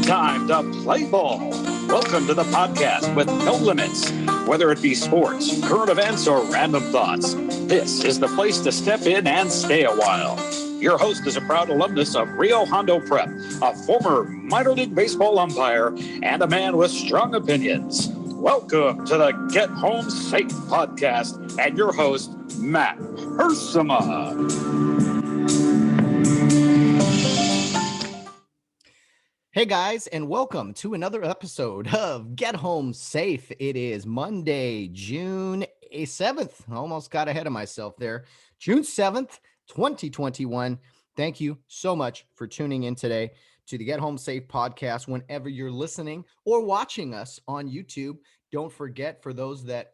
time to play ball. Welcome to the podcast with no limits. Whether it be sports, current events, or random thoughts, this is the place to step in and stay a while. Your host is a proud alumnus of Rio Hondo Prep, a former minor league baseball umpire, and a man with strong opinions. Welcome to the Get Home Safe podcast and your host, Matt Hersema. Hey guys, and welcome to another episode of Get Home Safe. It is Monday, June 7th. Almost got ahead of myself there. June 7th, 2021. Thank you so much for tuning in today to the Get Home Safe podcast. Whenever you're listening or watching us on YouTube, don't forget, for those that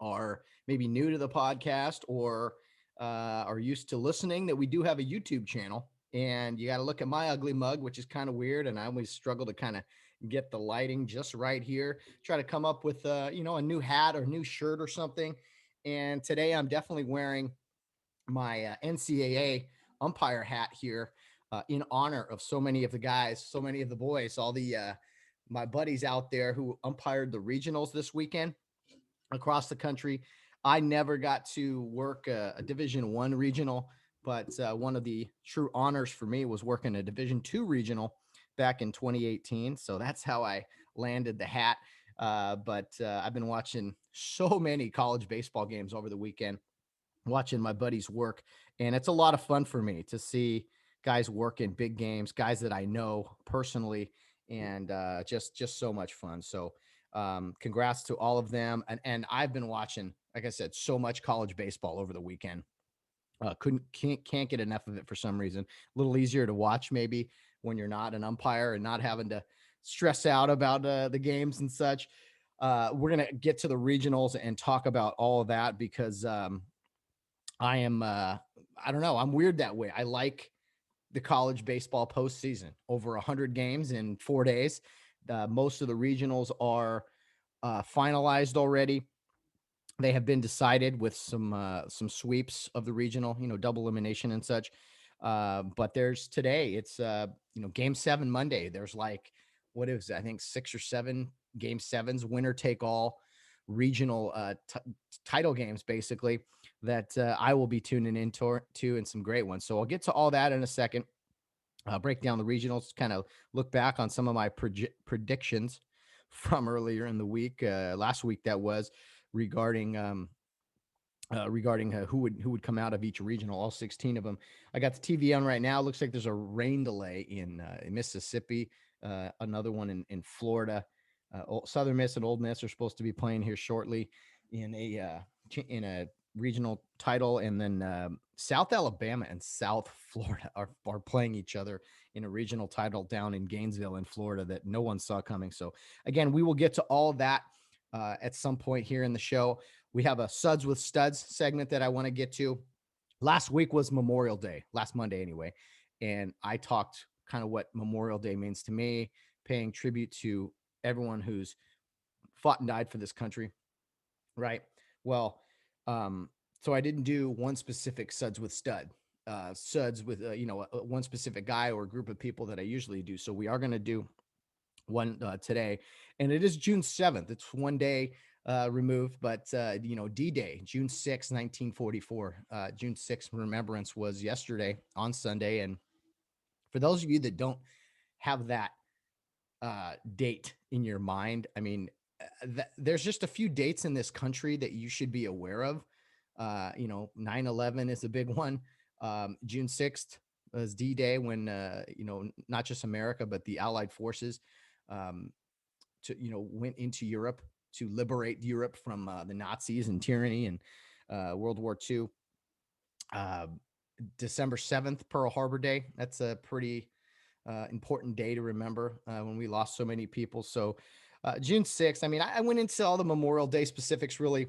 are maybe new to the podcast or are used to listening, that we do have a YouTube channel. And you got to look at my ugly mug, which is kind of weird. And I always struggle to kind of get the lighting just right here. Try to come up with, a new hat or new shirt or something. And today I'm definitely wearing my NCAA umpire hat here in honor of so many of the guys, so many of the boys, all the my buddies out there who umpired the regionals this weekend across the country. I never got to work a Division I regional, but one of the true honors for me was working a Division II regional back in 2018. So that's how I landed the hat. But I've been watching so many college baseball games over the weekend, watching my buddies work. And it's a lot of fun for me to see guys work in big games, guys that I know personally, and just so much fun. So congrats to all of them. And I've been watching, like I said, so much college baseball over the weekend. Can't get enough of it for some reason. A little easier to watch maybe when you're not an umpire and not having to stress out about the games and such. We're going to get to the regionals and talk about all of that because I am, I don't know, I'm weird that way. I like the college baseball postseason. Over 100 games in 4 days. Most of the regionals are finalized already. They have been decided with some sweeps of the regional, double elimination and such. But there's today, it's game 7 Monday. There's like, what is it? I think 6 or 7 game 7s, winner take all regional title games, basically, that I will be tuning into and some great ones. So I'll get to all that in a second. Break down the regionals, kind of look back on some of my predictions from earlier in the week, last week that was, regarding who would come out of each regional, all 16 of them. I got the TV on right now. Looks like there's a rain delay in Mississippi, another one in Florida. Southern Miss and Old Miss are supposed to be playing here shortly in a regional title, and then South Alabama and South Florida are playing each other in a regional title down in Gainesville in Florida that no one saw coming. So again, we will get to all of that at some point here in the show. We have a Suds with Studs segment that I want to get to. Last week was Memorial Day, last Monday anyway, and I talked kind of what Memorial Day means to me, paying tribute to everyone who's fought and died for this country, right? Well, so I didn't do one specific Suds with Stud, Suds with one specific guy or a group of people that I usually do. So we are going to do one today, and it is June 7th. It's one day removed, but D-Day, June 6th, 1944. June 6th remembrance was yesterday on Sunday, and for those of you that don't have that date in your mind, I mean, there's just a few dates in this country that you should be aware of. 9/11 is a big one. June 6th was D-Day, when not just America but the Allied forces went into Europe to liberate Europe from the Nazis and tyranny and World War II. December 7th, Pearl Harbor Day. That's a pretty important day to remember when we lost so many people. So June 6th, I mean, I went into all the Memorial Day specifics really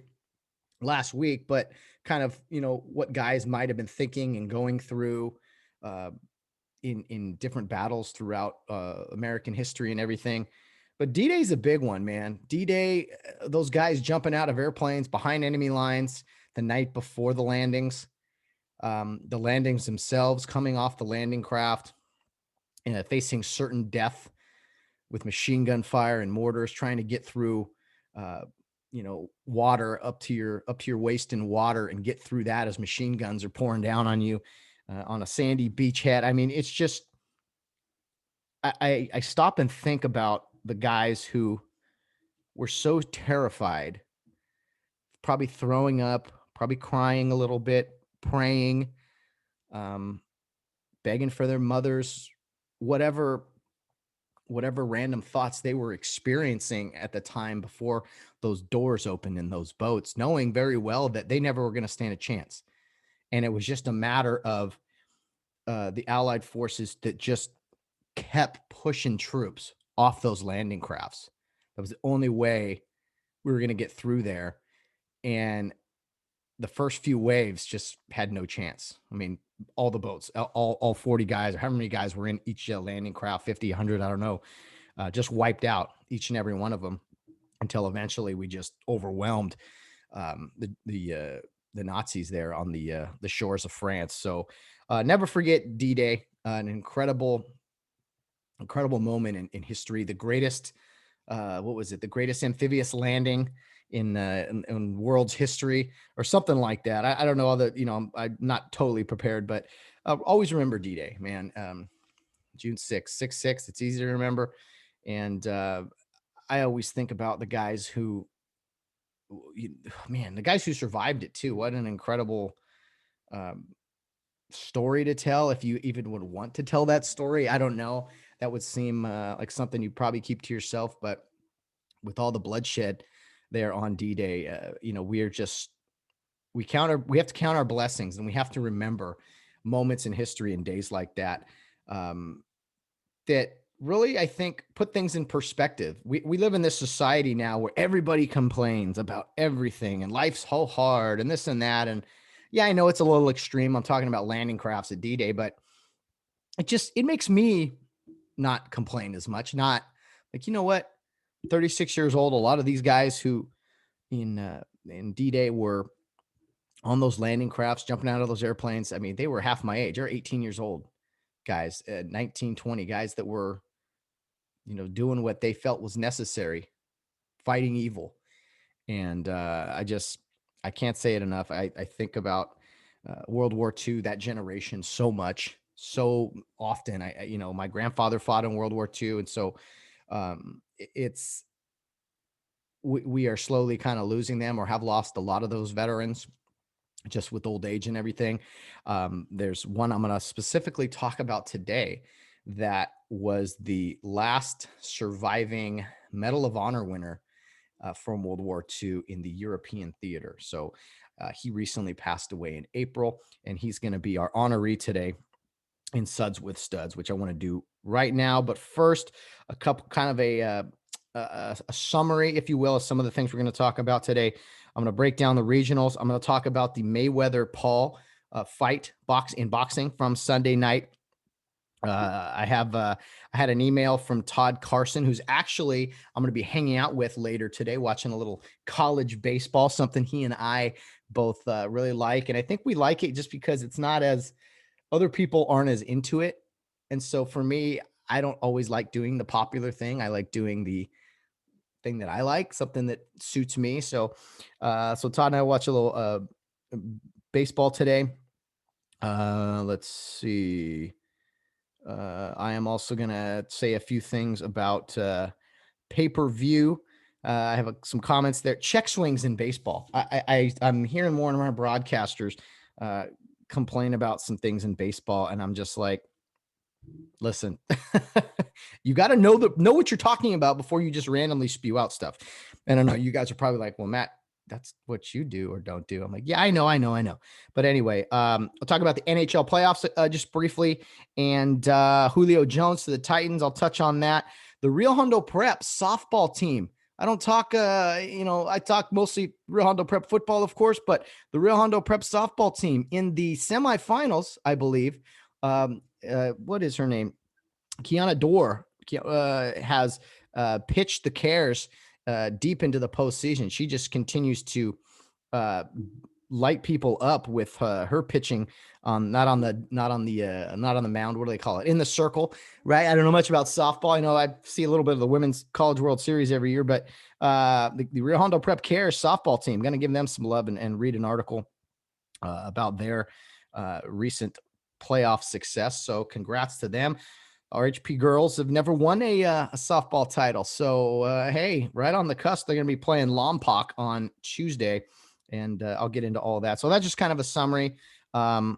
last week, but kind of, what guys might have been thinking and going through in different battles throughout American history and everything. But D-Day is a big one, man. D-Day, those guys jumping out of airplanes behind enemy lines the night before the landings themselves, coming off the landing craft and facing certain death with machine gun fire and mortars, trying to get through, water up to your waist in water and get through that as machine guns are pouring down on you on a sandy beachhead. I mean, it's just, I stop and think about the guys who were so terrified, probably throwing up, probably crying a little bit, praying, um, begging for their mothers, whatever random thoughts they were experiencing at the time before those doors opened in those boats, knowing very well that they never were going to stand a chance. And it was just a matter of the Allied forces that just kept pushing troops off those landing crafts. That was the only way we were going to get through there. And the first few waves just had no chance. I mean, all the boats, all 40 guys, or however many guys were in each landing craft, 50, 100, I don't know, just wiped out each and every one of them until eventually we just overwhelmed the Nazis there on the shores of France. So never forget D-Day, an incredible moment in history. The greatest, what was it? The greatest amphibious landing in world's history, or something like that. I don't know all the, I'm not totally prepared, but always remember D-Day, man. June 6th, 6/6. It's easy to remember. And I always think about the guys who, man, the guys who survived it too. What an incredible um, story to tell. If you even would want to tell that story, I don't know. That would seem like something you probably keep to yourself. But with all the bloodshed there on D-Day, we have to count our blessings, and we have to remember moments in history and days like that. That really, I think, put things in perspective. We live in this society now where everybody complains about everything and life's so hard and this and that. And yeah, I know it's a little extreme. I'm talking about landing crafts at D-Day, but it makes me not complain as much. Not like, you know what, 36 years old, a lot of these guys who in D-Day were on those landing crafts, jumping out of those airplanes. I mean, they were half my age. They're 18 years old guys, 19, 20 guys that were, doing what they felt was necessary, fighting evil. And I can't say it enough. I think about World War II, that generation, so much, so often. My grandfather fought in World War II. And so it's, we are slowly kind of losing them, or have lost a lot of those veterans just with old age and everything. There's one I'm going to specifically talk about today that was the last surviving Medal of Honor winner from World War II in the European theater. So he recently passed away in April, and he's going to be our honoree today in Suds with Studs, which I want to do right now. But first, a couple kind of a summary, if you will, of some of the things we're going to talk about today. I'm going to break down the regionals. I'm going to talk about the Mayweather Paul fight in boxing from Sunday night. I had an email from Todd Carson, who's actually I'm going to be hanging out with later today, watching a little college baseball, something he and I both really like. And I think we like it just because it's not as, other people aren't as into it. And so for me, I don't always like doing the popular thing. I like doing the thing that I like, something that suits me. So Todd and I watch a little baseball today. Let's see. I am also going to say a few things about pay-per-view. I have some comments there. Check swings in baseball. I'm hearing more and more broadcasters complain about some things in baseball, and I'm just like, listen, you got to know what you're talking about before you just randomly spew out stuff. And I know you guys are probably like, well, Matt, that's what you do or don't do. I'm like, yeah, I know. But anyway, I'll talk about the NHL playoffs just briefly, and Julio Jones to the Titans. I'll touch on that. The Rio Hondo Prep softball team. I don't talk, I talk mostly Rio Hondo Prep football, of course, but the Rio Hondo Prep softball team in the semifinals, I believe. What is her name? Kiana Dorr has pitched the Cares deep into the postseason. She just continues to light people up with her pitching, not on the mound. What do they call it? In the circle, right? I don't know much about softball. I know I see a little bit of the Women's College World Series every year, but the Rio Hondo Prep Cares softball team, going to give them some love and read an article about their recent playoff success. So congrats to them. RHP girls have never won a softball title. So, hey, right on the cusp, they're going to be playing Lompoc on Tuesday, and I'll get into all that. So that's just kind of a summary. The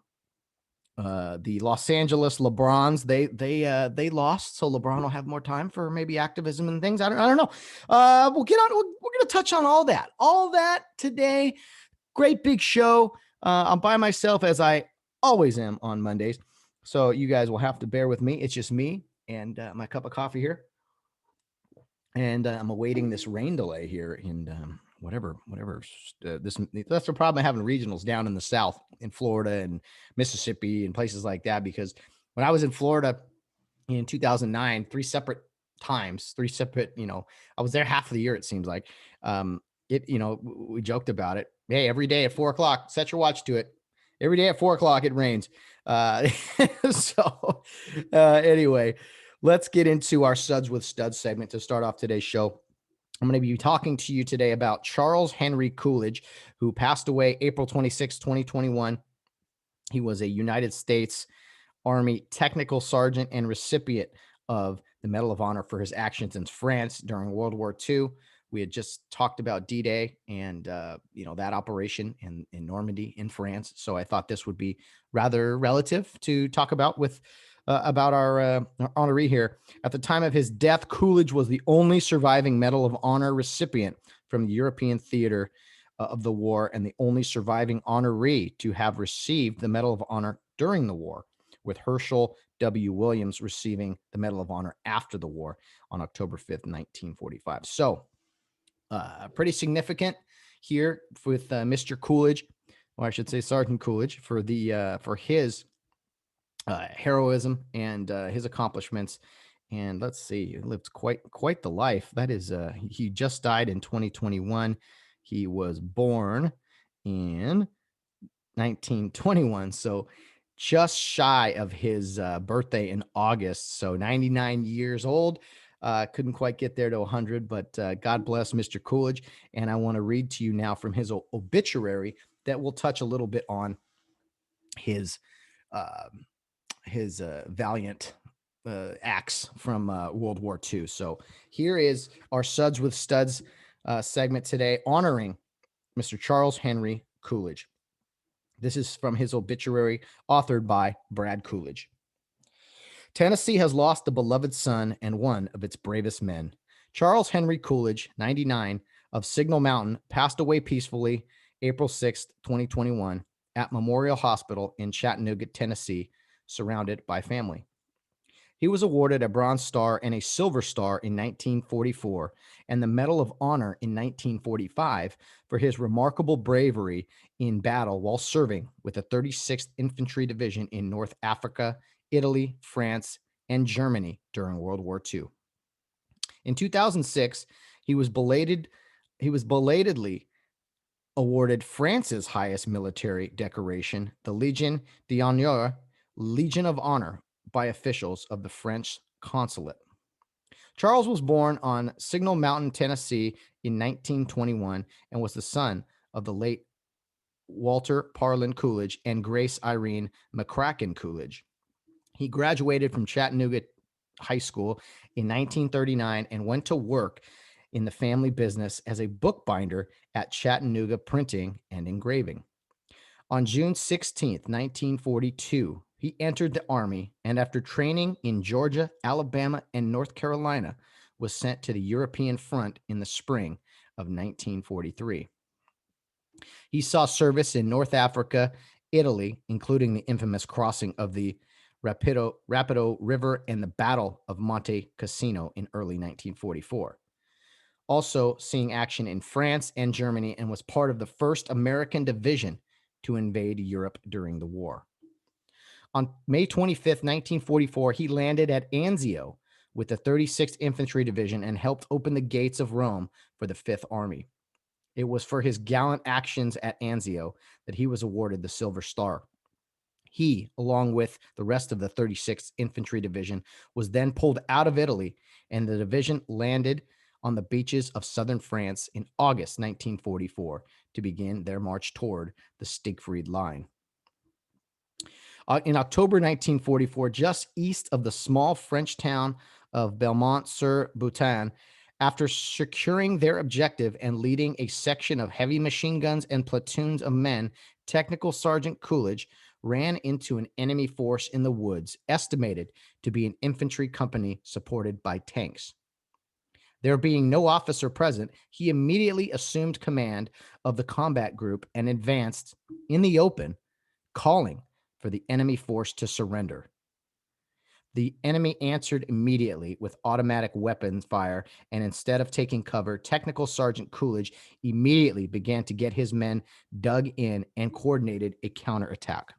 Los Angeles LeBrons, they lost, so LeBron will have more time for maybe activism and things. I don't know. We'll get on. We're going to touch on all that today. Great big show. I'm by myself as I always am on Mondays. So you guys will have to bear with me. It's just me and my cup of coffee here. And I'm awaiting this rain delay here in whatever. That's the problem I have in regionals down in the South, in Florida and Mississippi and places like that. Because when I was in Florida in 2009, three separate, I was there half of the year, it seems like. We joked about it. Hey, every day at 4:00, set your watch to it. Every day at 4:00, it rains. Anyway, let's get into our Suds with Studs segment to start off today's show. I'm going to be talking to you today about Charles Henry Coolidge, who passed away April 26, 2021. He was a United States Army technical sergeant and recipient of the Medal of Honor for his actions in France during World War II. We had just talked about D-Day and, that operation in Normandy in France. So I thought this would be rather relative to talk about about our honoree here. At the time of his death, Coolidge was the only surviving Medal of Honor recipient from the European theater of the war and the only surviving honoree to have received the Medal of Honor during the war, with Herschel W. Williams receiving the Medal of Honor after the war on October 5th, 1945. So pretty significant here with Mr. Coolidge, or I should say Sergeant Coolidge, for his heroism and his accomplishments. And let's see, he lived quite the life. That is, he just died in 2021. He was born in 1921. So just shy of his birthday in August. So 99 years old. Couldn't quite get there to 100, but God bless Mr. Coolidge. And I want to read to you now from his obituary that will touch a little bit on his valiant acts from World War II. So here is our Suds with Studs segment today, honoring Mr. Charles Henry Coolidge. This is from his obituary, authored by Brad Coolidge. Tennessee has lost a beloved son and one of its bravest men. Charles Henry Coolidge, 99, of Signal Mountain, passed away peacefully April 6, 2021, at Memorial Hospital in Chattanooga, Tennessee, surrounded by family. He was awarded a Bronze Star and a Silver Star in 1944 and the Medal of Honor in 1945 for his remarkable bravery in battle while serving with the 36th Infantry Division in North Africa, Italy, France, and Germany during World War II. In 2006, he was belatedly awarded France's highest military decoration, the Légion d'honneur, Legion of Honor, by officials of the French consulate. Charles was born on Signal Mountain, Tennessee in 1921 and was the son of the late Walter Parlin Coolidge and Grace Irene McCracken Coolidge. He graduated from Chattanooga High School in 1939 and went to work in the family business as a bookbinder at Chattanooga Printing and Engraving. On June 16, 1942, he entered the Army and after training in Georgia, Alabama, and North Carolina, was sent to the European front in the spring of 1943. He saw service in North Africa, Italy, including the infamous crossing of the Rapido River and the Battle of Monte Cassino in early 1944. Also seeing action in France and Germany, and was part of the first American division to invade Europe during the war. On May 25, 1944, he landed at Anzio with the 36th Infantry Division and helped open the gates of Rome for the Fifth Army. It was for his gallant actions at Anzio that he was awarded the Silver Star. He, along with the rest of the 36th Infantry Division, was then pulled out of Italy, and the division landed on the beaches of southern France in August 1944 to begin their march toward the Siegfried Line. In October 1944, just east of the small French town of Belmont-sur-Boutain, after securing their objective and leading a section of heavy machine guns and platoons of men, Technical Sergeant Coolidge ran into an enemy force in the woods, estimated to be an infantry company supported by tanks. There being no officer present, he immediately assumed command of the combat group and advanced in the open, calling for the enemy force to surrender. The enemy answered immediately with automatic weapons fire, and instead of taking cover, Technical Sergeant Coolidge immediately began to get his men dug in and coordinated a counterattack.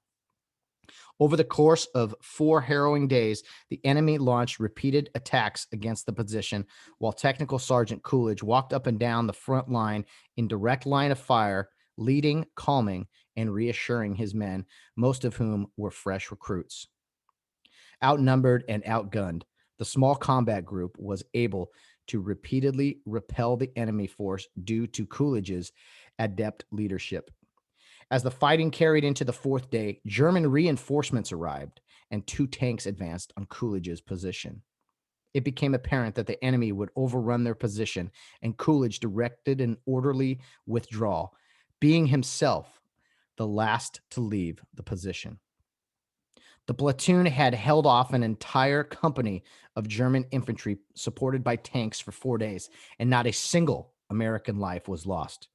Over the course of 4 harrowing days, the enemy launched repeated attacks against the position, while Technical Sergeant Coolidge walked up and down the front line in direct line of fire, leading, calming, and reassuring his men, most of whom were fresh recruits. Outnumbered and outgunned, the small combat group was able to repeatedly repel the enemy force due to Coolidge's adept leadership. As the fighting carried into the 4th day, German reinforcements arrived and 2 tanks advanced on Coolidge's position. It became apparent that the enemy would overrun their position, and Coolidge directed an orderly withdrawal, being himself the last to leave the position. The platoon had held off an entire company of German infantry supported by tanks for 4 days, and not a single American life was lost.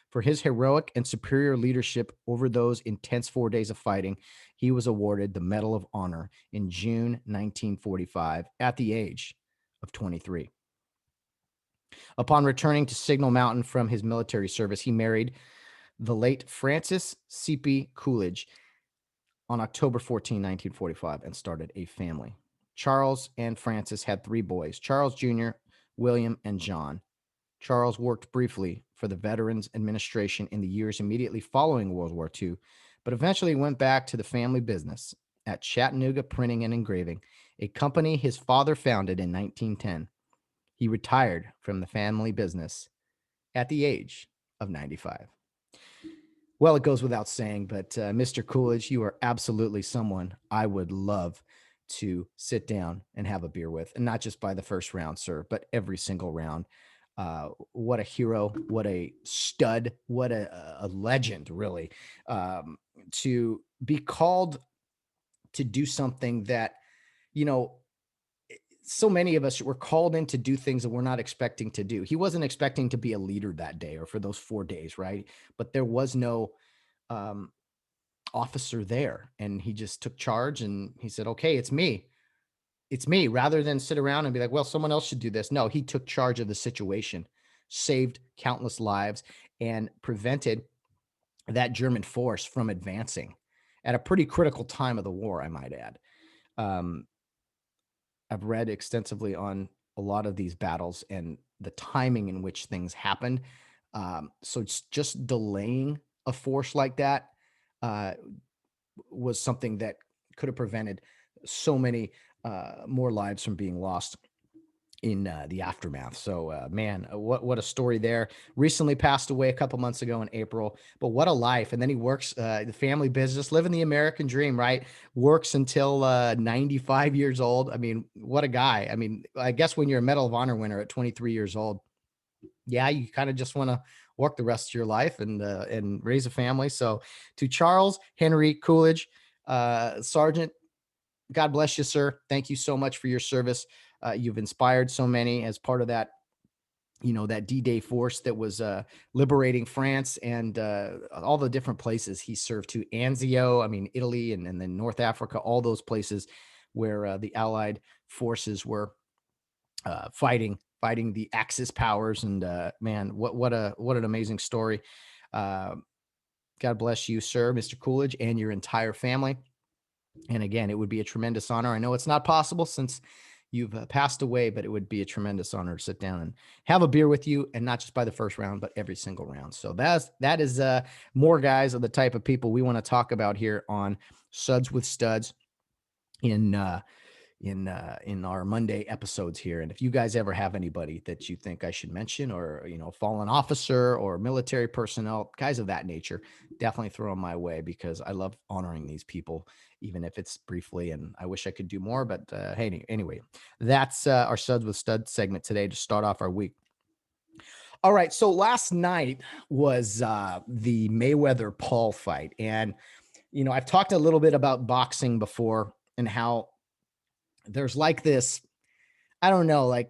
For his heroic and superior leadership over those intense 4 days of fighting, he was awarded the Medal of Honor in June 1945 at the age of 23. Upon returning to Signal Mountain from his military service, he married the late Frances C.P. Coolidge on October 14, 1945, and started a family. Charles and Frances had 3 boys, Charles Jr., William, and John. Charles worked briefly for the Veterans Administration in the years immediately following World War II, but eventually went back to the family business at Chattanooga Printing and Engraving, a company his father founded in 1910. He retired from the family business at the age of 95. Well, it goes without saying, but Mr. Coolidge, you are absolutely someone I would love to sit down and have a beer with, and not just by the first round, sir, but every single round. What a hero, what a stud, what a legend, really, to be called to do something that, you know, so many of us were called in to do things that we're not expecting to do. He wasn't expecting to be a leader that day or for those 4 days, right? But there was no um, officer there, and he just took charge and he said, okay, it's me. It's me, rather than sit around and be like, well, someone else should do this. No, he took charge of the situation, saved countless lives, and prevented that German force from advancing at a pretty critical time of the war, I might add. Um, I've read extensively on a lot of these battles and the timing in which things happened. So it's just delaying a force like that uh, was something that could have prevented so many more lives from being lost in the aftermath. So, man, what a story there. Recently passed away a couple months ago in April, but what a life. And then he works the family business, living the American dream, right? Works until 95 years old. I mean, what a guy. I mean, I guess when you're a Medal of Honor winner at 23 years old, yeah, you kind of just want to work the rest of your life and raise a family. So to Charles Henry Coolidge, Sergeant, God bless you, sir. Thank you so much for your service. You've inspired so many as part of that, you know, that D-Day force that was liberating France and all the different places he served to. Anzio, I mean, Italy, and then North Africa, all those places where the Allied forces were fighting the Axis powers. And man, what an amazing story. Uh, God bless you, sir, Mr. Coolidge, and your entire family. And again, it would be a tremendous honor. I know it's not possible since you've passed away, but it would be a tremendous honor to sit down and have a beer with you, and not just by the first round, but every single round. So that is more guys of the type of people we want to talk about here on Suds with Studs in our Monday episodes here. And if you guys ever have anybody that you think I should mention, or, fallen officer or military personnel, guys of that nature, definitely throw them my way, because I love honoring these people, even if it's briefly, and I wish I could do more, but hey, anyway, that's our Suds with Studs segment today to start off our week. All right. So last night was the Mayweather Paul fight. And, I've talked a little bit about boxing before, and how there's like this, I don't know, I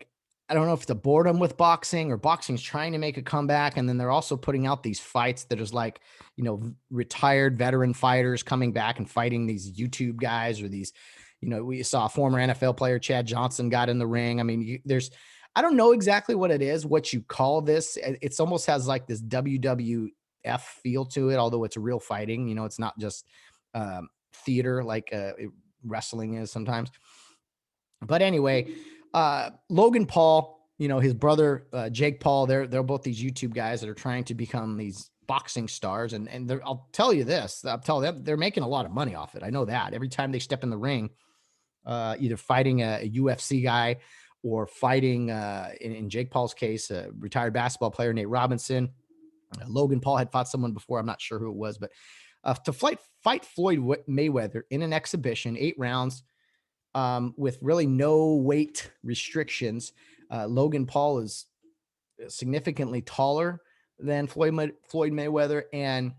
don't know if it's a boredom with boxing, or boxing's trying to make a comeback. And then they're also putting out these fights that is like, retired veteran fighters coming back and fighting these YouTube guys, or these, we saw a former NFL player, Chad Johnson, got in the ring. I mean, I don't know exactly what it is, what you call this. It's almost has like this WWF feel to it, although it's real fighting. It's not just theater like wrestling is sometimes. But anyway, Logan Paul, his brother, Jake Paul, they're both these YouTube guys that are trying to become these boxing stars. And I'll tell you this, I'll tell them they're making a lot of money off it. I know that every time they step in the ring, either fighting a UFC guy, or fighting, in Jake Paul's case, a retired basketball player, Nate Robinson. Logan Paul had fought someone before. I'm not sure who it was, but to fight Floyd Mayweather in an exhibition, 8 rounds, with really no weight restrictions. Logan Paul is significantly taller than Floyd Mayweather, and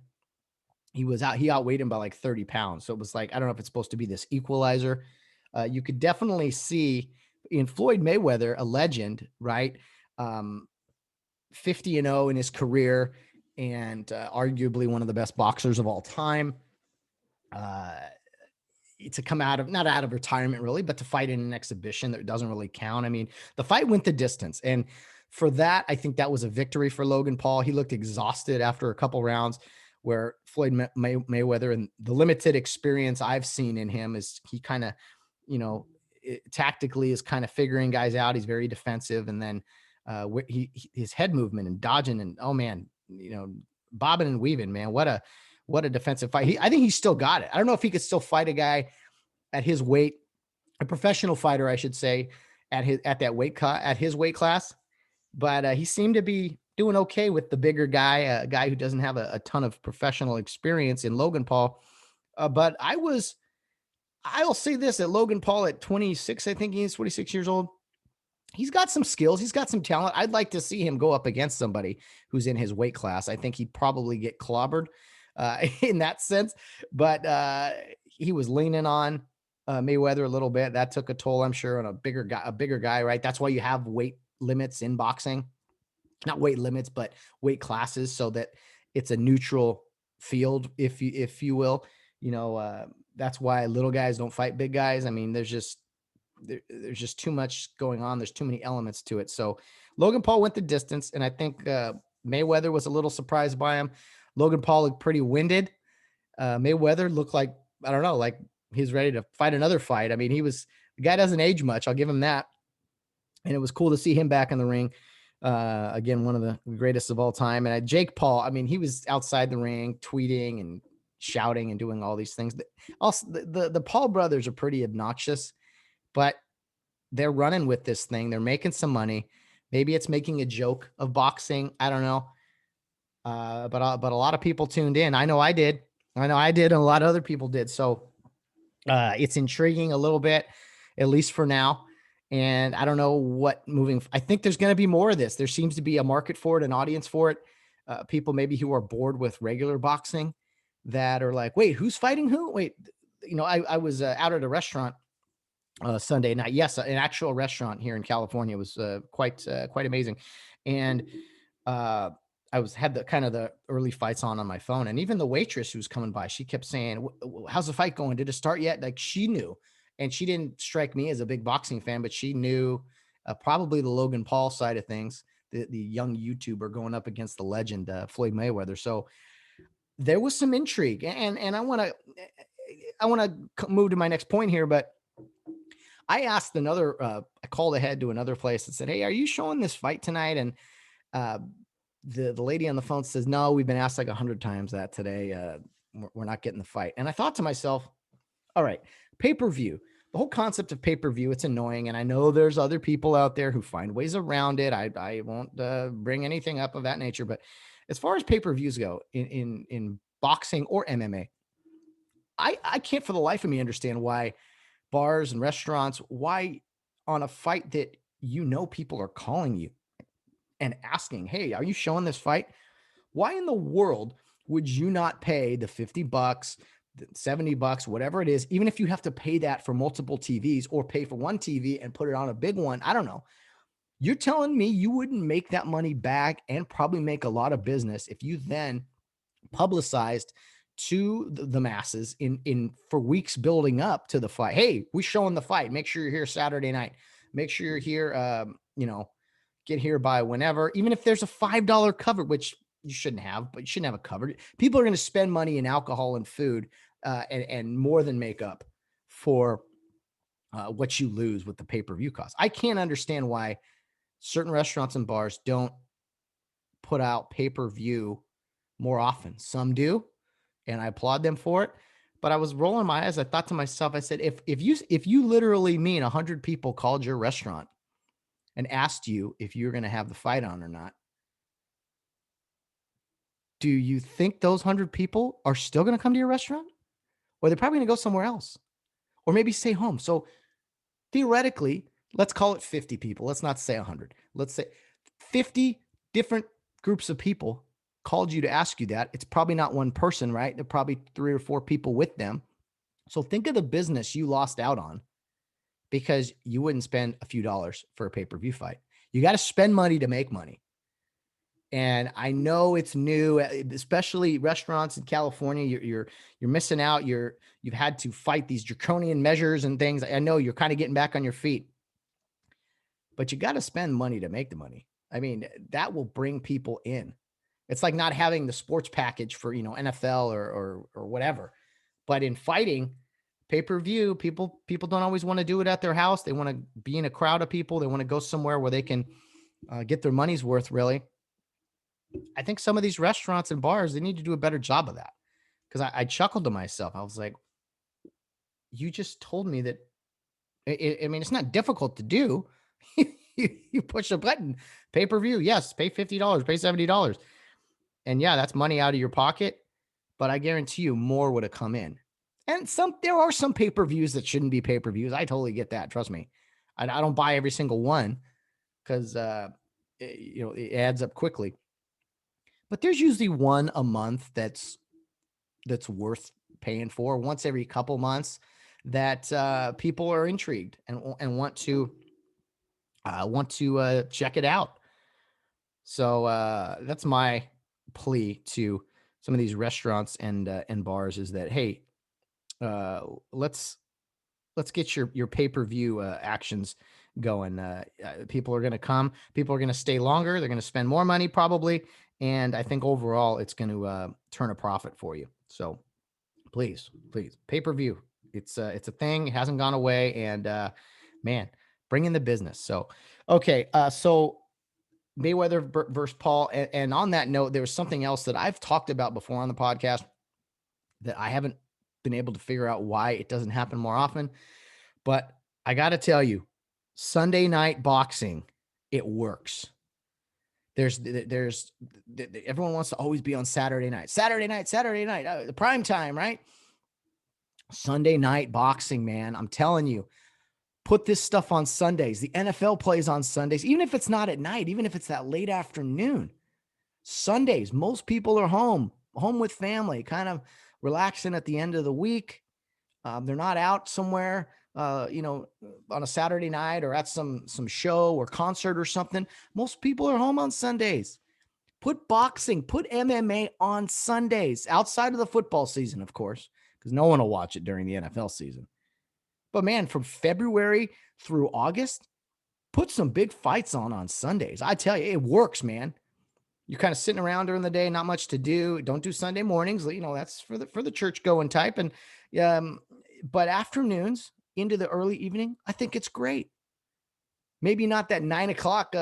he outweighed him by like 30 pounds. So it was like, I don't know if it's supposed to be this equalizer. You could definitely see in Floyd Mayweather, a legend, right? 50-0 in his career, and arguably one of the best boxers of all time. To come not out of retirement really, but to fight in an exhibition that doesn't really count. I mean, the fight went the distance. And for that, I think that was a victory for Logan Paul. He looked exhausted after a couple rounds, where Floyd Mayweather, and the limited experience I've seen in him, is he kind of, tactically is kind of figuring guys out. He's very defensive. And then his head movement and dodging, and, oh man, bobbing and weaving, man, what a defensive fight. I think he's still got it. I don't know if he could still fight a guy at his weight, a professional fighter, I should say, at his weight class. But he seemed to be doing okay with the bigger guy, a guy who doesn't have a ton of professional experience in Logan Paul. But I'll say this, that Logan Paul at 26, I think he's 26 years old. He's got some skills. He's got some talent. I'd like to see him go up against somebody who's in his weight class. I think he'd probably get clobbered in that sense. But he was leaning on Mayweather a little bit. That took a toll, I'm sure, on a bigger guy, right? That's why you have weight limits in boxing. Not weight limits, but weight classes, so that it's a neutral field, if you will. That's why little guys don't fight big guys. I mean, there's just too much going on. There's too many elements to it. So Logan Paul went the distance, and I think Mayweather was a little surprised by him. Logan Paul looked pretty winded. Mayweather looked like, I don't know, like he's ready to fight another fight. I mean, the guy doesn't age much. I'll give him that. And it was cool to see him back in the ring. Again, one of the greatest of all time. And Jake Paul, I mean, he was outside the ring tweeting and shouting and doing all these things. Also, the Paul brothers are pretty obnoxious, but they're running with this thing. They're making some money. Maybe it's making a joke of boxing. I don't know. But a lot of people tuned in. I know I did. And a lot of other people did. So it's intriguing a little bit, at least for now. And I don't know what I think there's going to be more of this. There seems to be a market for it, an audience for it. People maybe who are bored with regular boxing, that are like, wait, who's fighting who? Wait, I was out at a restaurant Sunday night. Yes, an actual restaurant here in California. It was quite amazing. And I had the early fights on my phone, and even the waitress who was coming by, she kept saying, how's the fight going? Did it start yet? Like, she knew, and she didn't strike me as a big boxing fan, but she knew probably the Logan Paul side of things, the young YouTuber going up against the legend, Floyd Mayweather. So there was some intrigue, and I want to move to my next point here, but I asked I called ahead to another place and said, "Hey, are you showing this fight tonight?" And uh, the lady on the phone says, "No, we've been asked like 100 times that today. We're not getting the fight." And I thought to myself, all right, pay-per-view. The whole concept of pay-per-view, it's annoying. And I know there's other people out there who find ways around it. I won't bring anything up of that nature. But as far as pay-per-views go in boxing or MMA, I can't for the life of me understand why bars and restaurants, why on a fight that people are calling you and asking, "Hey, are you showing this fight?" Why in the world would you not pay the $50, the $70, whatever it is, even if you have to pay that for multiple TVs or pay for one TV and put it on a big one? I don't know. You're telling me you wouldn't make that money back and probably make a lot of business if you then publicized to the masses in for weeks building up to the fight. Hey, we're showing the fight. Make sure you're here Saturday night. Make sure you're here. Get here by whenever, even if there's a $5 cover, which you shouldn't have, but you shouldn't have it covered. People are going to spend money in alcohol and food and more than make up for what you lose with the pay-per-view cost. I can't understand why certain restaurants and bars don't put out pay-per-view more often. Some do, and I applaud them for it. But I was rolling my eyes. I thought to myself, I said, if you literally mean 100 people called your restaurant and asked you if you're going to have the fight on or not, do you think those 100 people are still going to come to your restaurant? Or they're probably going to go somewhere else or maybe stay home. So theoretically, let's call it 50 people. Let's not say 100. Let's say 50 different groups of people called you to ask you that. It's probably not one person, right? There are probably 3 or 4 people with them. So think of the business you lost out on because you wouldn't spend a few dollars for a pay-per-view fight. You got to spend money to make money. And I know it's new, especially restaurants in California. You're missing out. You've had to fight these draconian measures and things. I know you're kind of getting back on your feet, but you got to spend money to make the money. I mean, that will bring people in. It's like not having the sports package for NFL or whatever. But in fighting, pay-per-view, people don't always want to do it at their house. They want to be in a crowd of people. They want to go somewhere where they can get their money's worth, really. I think some of these restaurants and bars, they need to do a better job of that. Because I chuckled to myself. I was like, you just told me that. I mean, it's not difficult to do. You push a button, pay-per-view. Yes, pay $50, pay $70. And yeah, that's money out of your pocket. But I guarantee you more would have come in. And there are some pay-per-views that shouldn't be pay-per-views. I totally get that. Trust me. I don't buy every single one because, it adds up quickly. But there's usually one a month that's worth paying for, once every couple months, that people are intrigued and want to check it out. So that's my plea to some of these restaurants and bars is that, hey, let's get your pay-per-view actions going. People are going to come. People are going to stay longer. They're going to spend more money probably. And I think overall it's going to turn a profit for you. So please, pay-per-view. It's a thing. It hasn't gone away. And man, bring in the business. So, okay. So Mayweather versus Paul. And on that note, there was something else that I've talked about before on the podcast that I haven't been able to figure out why it doesn't happen more often. But I got to tell you, Sunday night boxing, it works. There's everyone wants to always be on Saturday night, the prime time, right? Sunday night boxing, man. I'm telling you, put this stuff on Sundays. The NFL plays on Sundays, even if it's not at night, even if it's that late afternoon. Sundays, most people are home with family, kind of relaxing at the end of the week. They're not out somewhere, on a Saturday night or at some show or concert or something. Most people are home on Sundays. Put boxing, put MMA on Sundays outside of the football season, of course, because no one will watch it during the NFL season. But man, from February through August, put some big fights on Sundays. I tell you, it works, man. You're kind of sitting around during the day, not much to do. Don't do Sunday mornings. That's for the church going type. And but afternoons, into the early evening, I think it's great. Maybe not that 9 o'clock,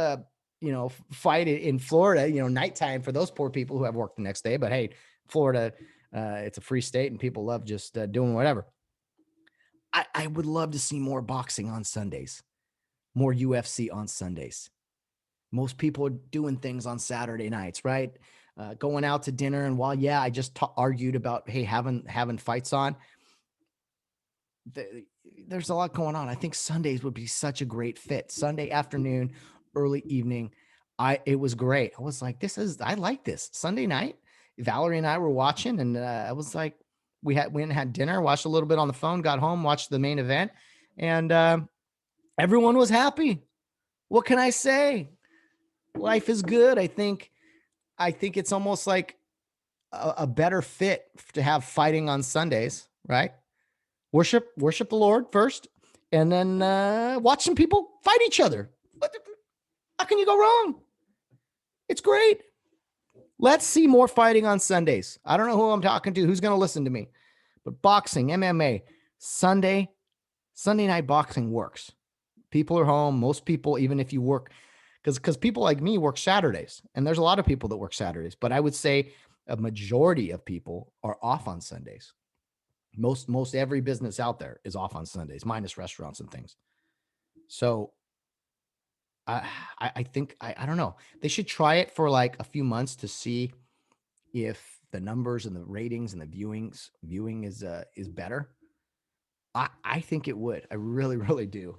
fight in Florida, nighttime for those poor people who have work the next day. But hey, Florida, it's a free state and people love just doing whatever. I would love to see more boxing on Sundays, more UFC on Sundays. Most people are doing things on Saturday nights, right? Going out to dinner. And while, yeah, I just argued about, hey, having fights on, there's a lot going on. I think Sundays would be such a great fit. Sunday afternoon, early evening. It was great. I was like, I like this. Sunday night, Valerie and I were watching, and I was like, we went and had dinner, watched a little bit on the phone, got home, watched the main event, and everyone was happy. What can I say? Life is good. I think it's almost like a better fit to have fighting on Sundays, right? Worship the Lord first, and then watch some people fight each other. How can you go wrong? It's great. Let's see more fighting on Sundays. I don't know who I'm talking to, who's going to listen to me, but boxing, MMA, Sunday night boxing works. People are home. Most people, even if you work, because people like me work Saturdays, and there's a lot of people that work Saturdays, but I would say a majority of people are off on Sundays. Most every business out there is off on Sundays, minus restaurants and things. So I think I don't know. They should try it for like a few months to see if the numbers and the ratings and the viewing is better. I think it would. I really, really do.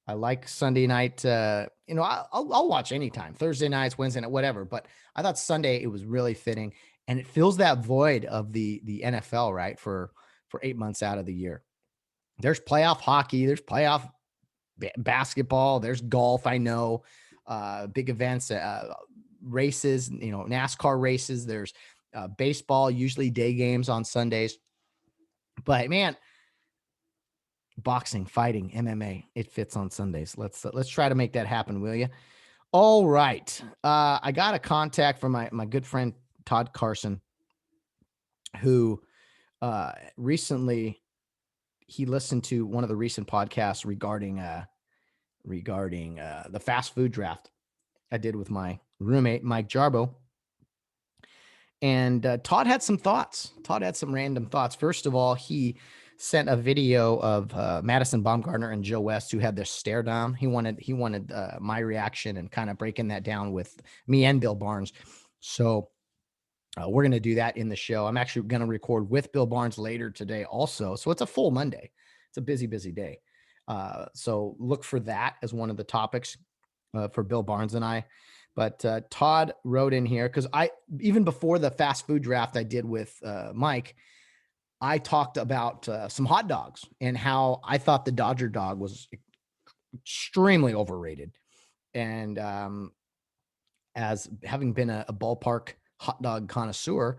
I like Sunday night. I'll watch anytime, Thursday nights, Wednesday night, whatever. But I thought Sunday it was really fitting, and it fills that void of the NFL, right? For 8 months out of the year, there's playoff hockey, there's playoff basketball, there's golf. I know, big events, races, NASCAR races. There's baseball, usually day games on Sundays. But man, boxing, fighting, MMA, it fits on Sundays. Let's try to make that happen, will you? All right. I got a contact from my good friend Todd Carson, who recently he listened to one of the recent podcasts regarding the fast food draft I did with my roommate Mike Jarbo. And Todd had some thoughts. Todd had some random thoughts. First of all, he sent a video of Madison Baumgartner and Joe West, who had their stare down. He wanted my reaction and kind of breaking that down with me and Bill Barnes. So we're going to do that in the show. I'm actually going to record with Bill Barnes later today also. So it's a full Monday. It's a busy day. So look for that as one of the topics for Bill Barnes and I. But Todd wrote in here, because even before the fast food draft I did with Mike, I talked about some hot dogs and how I thought the Dodger dog was extremely overrated. And as having been a ballpark hot dog connoisseur,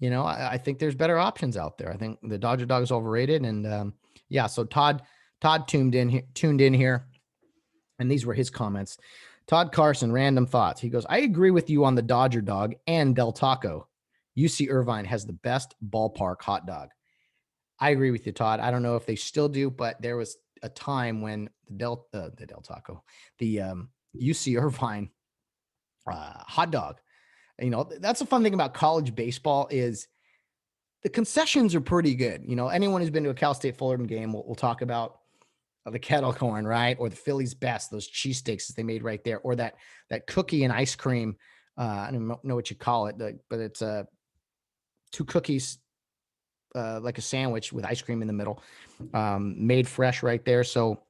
I think there's better options out there. I think the Dodger dog is overrated. And so Todd tuned in here, and these were his comments. Todd Carson, random thoughts. He goes, I agree with you on the Dodger dog and Del Taco. UC Irvine has the best ballpark hot dog. I agree with you, Todd. I don't know if they still do, but there was a time when the Del Taco, the UC Irvine hot dog, that's a fun thing about college baseball is the concessions are pretty good. Anyone who's been to a Cal State Fullerton game will talk about the kettle corn, right? Or the Philly's best, those cheesesteaks that they made right there, or that cookie and ice cream. I don't know what you call it, but it's two cookies, like a sandwich with ice cream in the middle, made fresh right there. So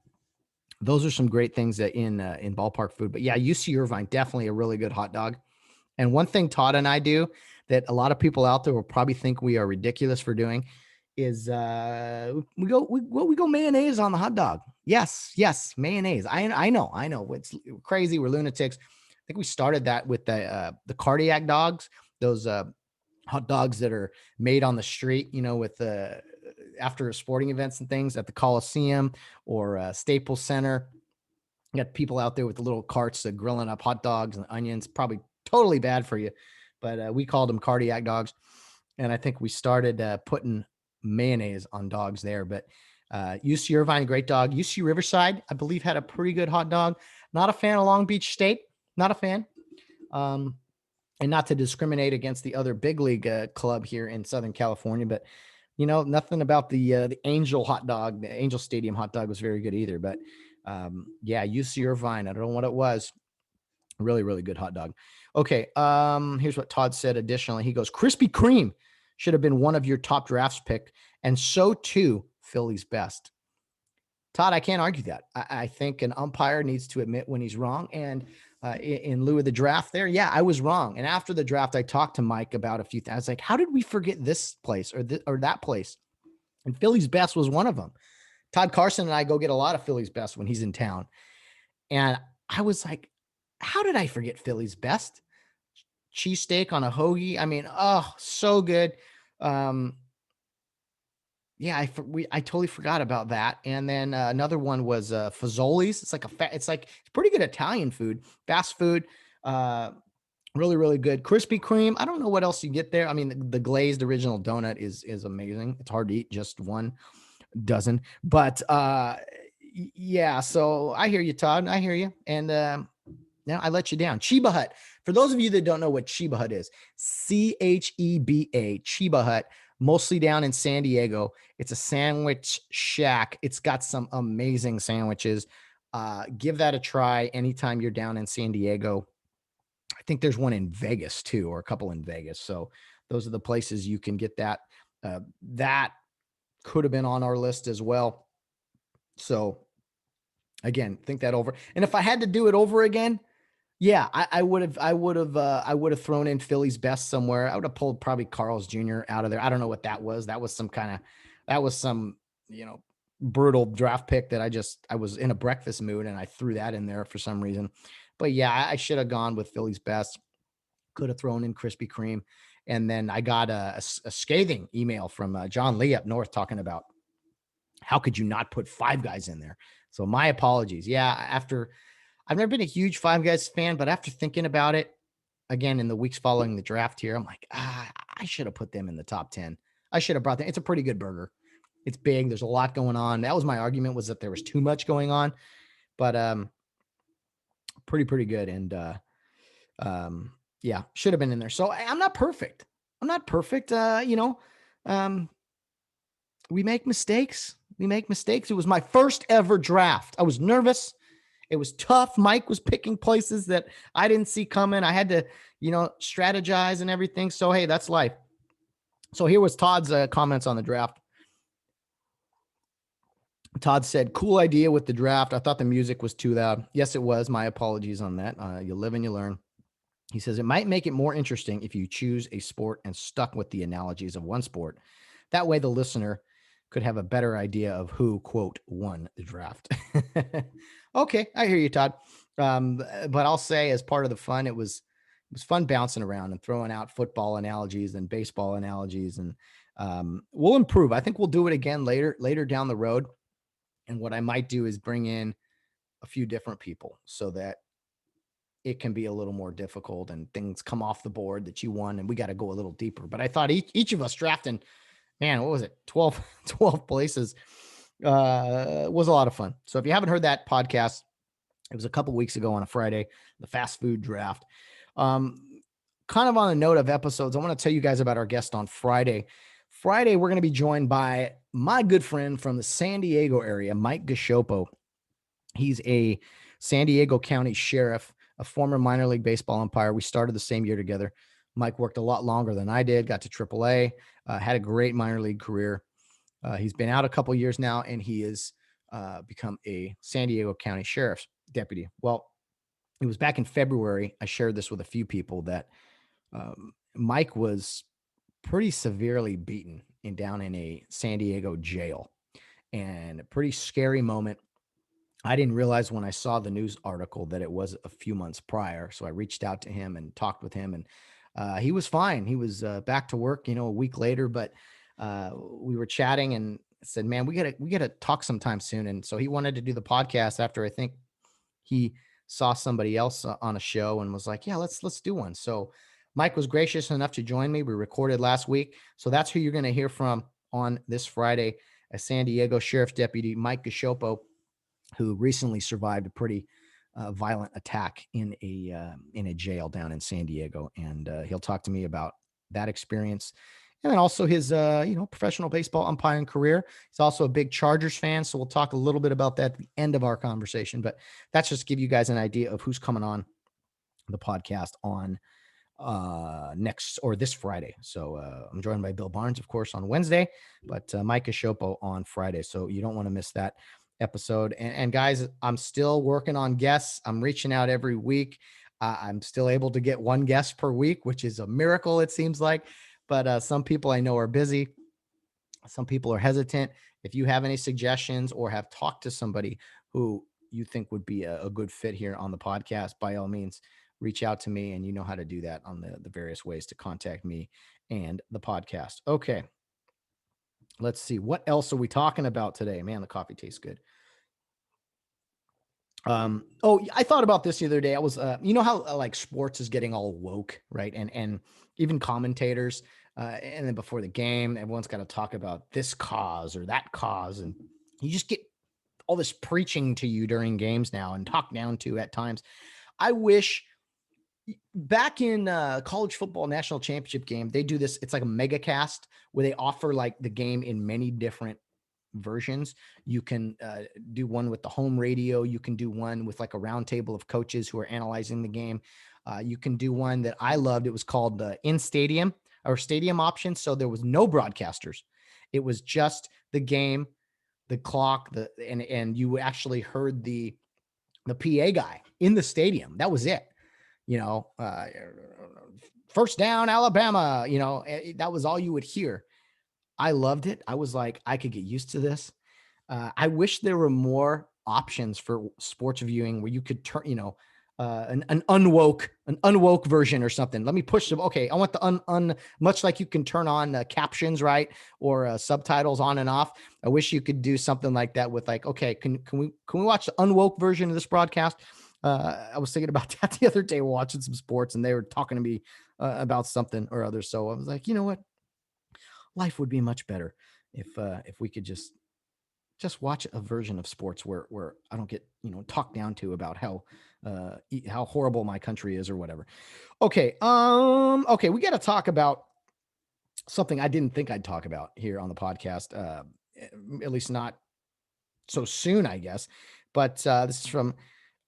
those are some great things that in ballpark food. But yeah, UC Irvine, definitely a really good hot dog. And one thing Todd and I do that a lot of people out there will probably think we are ridiculous for doing is we go mayonnaise on the hot dog. Yes, mayonnaise. I know. It's crazy. We're lunatics. I think we started that with the cardiac dogs, those hot dogs that are made on the street, with after sporting events and things at the Coliseum or Staples Center. You got people out there with the little carts grilling up hot dogs and onions, probably totally bad for you, but we called them cardiac dogs. And I think we started putting mayonnaise on dogs there. But UC Irvine, great dog. UC Riverside, I believe, had a pretty good hot dog. Not a fan of Long Beach State. Not a fan. And not to discriminate against the other big league club here in Southern California, but nothing about the Angel hot dog. The Angel Stadium hot dog was very good either. But yeah, UC Irvine, I don't know what it was. Really, really good hot dog. Okay, here's what Todd said. Additionally, he goes, Krispy Kreme should have been one of your top drafts picked, and so too Philly's best. Todd, I can't argue that. I think an umpire needs to admit when he's wrong. And in lieu of the draft there, yeah, I was wrong. And after the draft, I talked to Mike about a few things. I was like, how did we forget this place or that place? And Philly's best was one of them. Todd Carson and I go get a lot of Philly's best when he's in town. And I was like, how did I forget Philly's best? Cheesesteak on a hoagie. I mean, oh, so good. Yeah, I totally forgot about that. And then another one was Fazoli's. It's like pretty good Italian food, fast food. Really, really good. Krispy Kreme. I don't know what else you get there. I mean, the glazed original donut is amazing. It's hard to eat just one dozen, but yeah. So I hear you, Todd. I hear you. And now I let you down. Chiba Hut. For those of you that don't know what Chiba Hut is, CHEBA, Chiba Hut. Mostly down in San Diego. It's a sandwich shack. It's got some amazing sandwiches. Give that a try anytime you're down in San Diego. I think there's one in Vegas too, or a couple in Vegas. So those are the places you can get that. That could have been on our list as well. So again, think that over. And if I had to do it over again, yeah, I would have thrown in Philly's best somewhere. I would have pulled probably Carl's Jr. out of there. I don't know what that was. That was some brutal draft pick that I was in a breakfast mood and I threw that in there for some reason. But yeah, I should have gone with Philly's best. Could have thrown in Krispy Kreme. And then I got a scathing email from John Lee up north talking about how could you not put Five Guys in there? So my apologies. Yeah, I've never been a huge Five Guys fan, but after thinking about it again in the weeks following the draft here, I'm like, I should have put them in the top 10. I should have brought them. It's a pretty good burger. It's big. There's a lot going on. That was my argument, was that there was too much going on, but pretty good. And yeah, should have been in there. So I'm not perfect. We make mistakes. It was my first ever draft. I was nervous. It was tough. Mike was picking places that I didn't see coming. I had to, strategize and everything. So, hey, that's life. So here was Todd's comments on the draft. Todd said, cool idea with the draft. I thought the music was too loud. Yes, it was. My apologies on that. You live and you learn. He says, it might make it more interesting if you choose a sport and stuck with the analogies of one sport. That way the listener could have a better idea of who, quote, won the draft. Okay, I hear you, Todd. But I'll say, as part of the fun, it was fun bouncing around and throwing out football analogies and baseball analogies. And we'll improve. I think we'll do it again later down the road. And what I might do is bring in a few different people so that it can be a little more difficult and things come off the board that you won. And we got to go a little deeper. But I thought each of us drafting, man, what was it? 12 places was a lot of fun. So if you haven't heard that podcast, it was a couple weeks ago on a Friday, the fast food draft. Kind of on a note of episodes, I want to tell you guys about our guest on Friday. Friday, we're going to be joined by my good friend from the San Diego area, Mike Gashopo. He's a San Diego County sheriff, a former minor league baseball umpire. We started the same year together. Mike worked a lot longer than I did, got to AAA, had a great minor league career. He's been out a couple years now, and he has become a San Diego County Sheriff's deputy. Well, it was back in February. I shared this with a few people that Mike was pretty severely beaten down in a San Diego jail, and a pretty scary moment. I didn't realize when I saw the news article that it was a few months prior. So I reached out to him and talked with him, and he was fine. He was back to work, a week later, but we were chatting and said, man, we gotta talk sometime soon. And so he wanted to do the podcast after I think he saw somebody else on a show and was like, yeah, let's do one. So Mike was gracious enough to join me. We recorded last week. So that's who you're going to hear from on this Friday. a San Diego Sheriff's Deputy, Mike Gashopo, who recently survived a pretty violent attack in a jail down in San Diego, and he'll talk to me about that experience, and then also his professional baseball umpiring career. He's also a big Chargers fan, so we'll talk a little bit about that at the end of our conversation. But that's just to give you guys an idea of who's coming on the podcast on next or this Friday. So I'm joined by Bill Barnes, of course, on Wednesday, but Mike Gashopo on Friday. So you don't want to miss that episode. And guys, I'm still working on guests. I'm reaching out every week. I'm still able to get one guest per week, which is a miracle, it seems like. But some people I know are busy. Some people are hesitant. If you have any suggestions or have talked to somebody who you think would be a good fit here on the podcast, by all means, reach out to me, and you know how to do that on the various ways to contact me and the podcast. Okay. Let's see. What else are we talking about today? Man, the coffee tastes good. I thought about this the other day. I was, you know how like sports is getting all woke, right? And even commentators, and then before the game, everyone's got to talk about this cause or that cause. And you just get all this preaching to you during games now and talked down to at times. I wish back in college football national championship game, they do this. It's like a mega cast where they offer like the game in many different versions. You can do one with the home radio. You can do one with like a round table of coaches who are analyzing the game. You can do one that I loved. It was called in stadium or stadium option. So there was no broadcasters. It was just the game, the clock, and you actually heard the PA guy in the stadium. That was it. First down, Alabama, that was all you would hear. I loved it. I was like, I could get used to this. I wish there were more options for sports viewing where you could turn, an unwoke version or something. Let me push them. Okay. I want the much like you can turn on captions, right? Or subtitles on and off. I wish you could do something like that with like, okay, can we watch the unwoke version of this broadcast? I was thinking about that the other day, watching some sports, and they were talking to me about something or other. So I was like, you know what? Life would be much better if we could just watch a version of sports where I don't get talked down to about how horrible my country is or whatever. Okay, okay, we got to talk about something I didn't think I'd talk about here on the podcast, at least not so soon, I guess. But this is from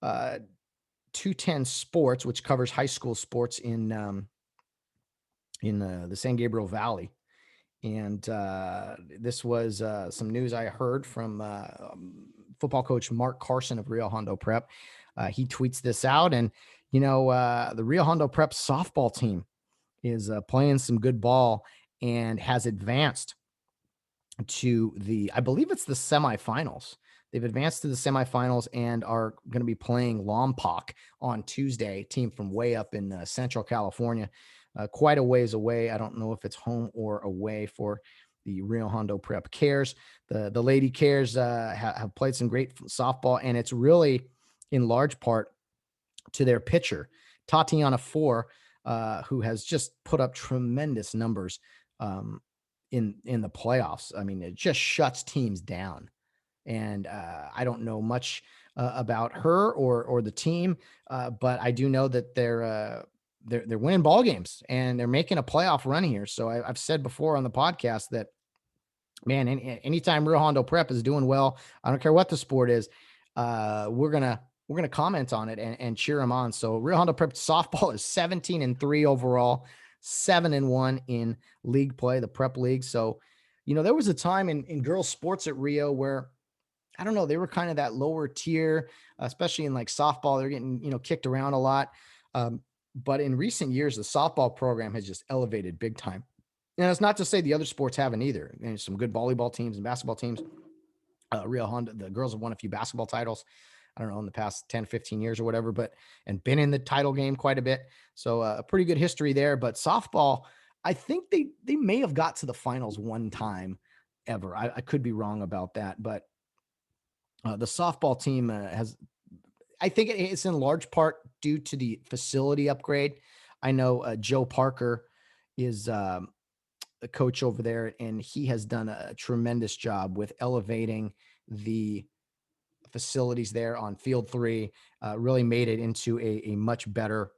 210 Sports, which covers high school sports in the San Gabriel Valley. And this was some news I heard from football coach Mark Carson of Rio Hondo Prep. He tweets this out, and the Rio Hondo Prep softball team is playing some good ball and has advanced to I believe it's the semifinals. They've advanced to the semifinals and are going to be playing Lompoc on Tuesday, team from way up in Central California. Quite a ways away. I don't know if it's home or away for the Rio Hondo Prep Cares. The Lady Cares have played some great softball, and it's really in large part to their pitcher, Tatiana Four, who has just put up tremendous numbers in the playoffs. I mean, it just shuts teams down. And I don't know much about her or the team, but I do know that they're winning ball games and they're making a playoff run here. So I've said before on the podcast that, man, anytime Rio Hondo Prep is doing well, I don't care what the sport is, we're gonna comment on it and cheer them on. So Rio Hondo Prep softball is 17-3 overall, 7-1 in league play, the prep league. So, there was a time in girls sports at Rio where, I don't know, they were kind of that lower tier, especially in like softball. They're getting, kicked around a lot. But in recent years, the softball program has just elevated big time. And it's not to say the other sports haven't either. There's some good volleyball teams and basketball teams. Rio Hondo, the girls have won a few basketball titles, I don't know, in the past 10, 15 years or whatever, and been in the title game quite a bit. So a pretty good history there. But softball, I think they may have got to the finals one time ever. I could be wrong about that, but the softball team I think it's in large part due to the facility upgrade. I know Joe Parker is coach over there, and he has done a tremendous job with elevating the facilities there on Field 3. Really made it into a much better,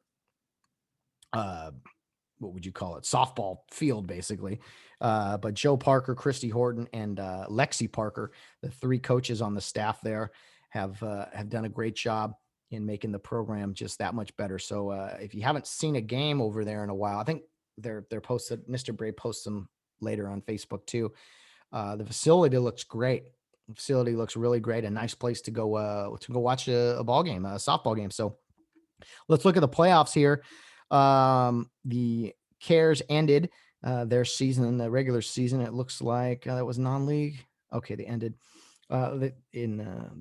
what would you call it? Softball field, basically. But Joe Parker, Christy Horton, and Lexi Parker, the three coaches on the staff there, have done a great job in making the program just that much better. So if you haven't seen a game over there in a while, I think they're posted. Mr. Bray posts them later on Facebook too. The facility looks great. The facility looks really great. A nice place to go watch a ball game, a softball game. So let's look at the playoffs here. The Cares ended their season, the regular season. It looks like that was non-league. Okay, they ended on the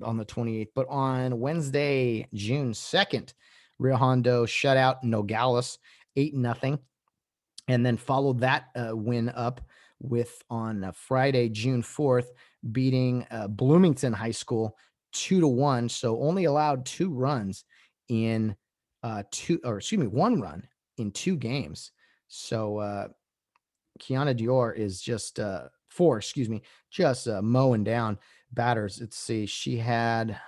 28th. But on Wednesday, June 2nd, Rio Hondo shut out Nogales 8-0, and then followed that win up with on Friday, June 4th, beating Bloomington High School 2-1. So only allowed 2 runs in one run in 2 games. So Kiana Dior is just mowing down batters. Let's see. She had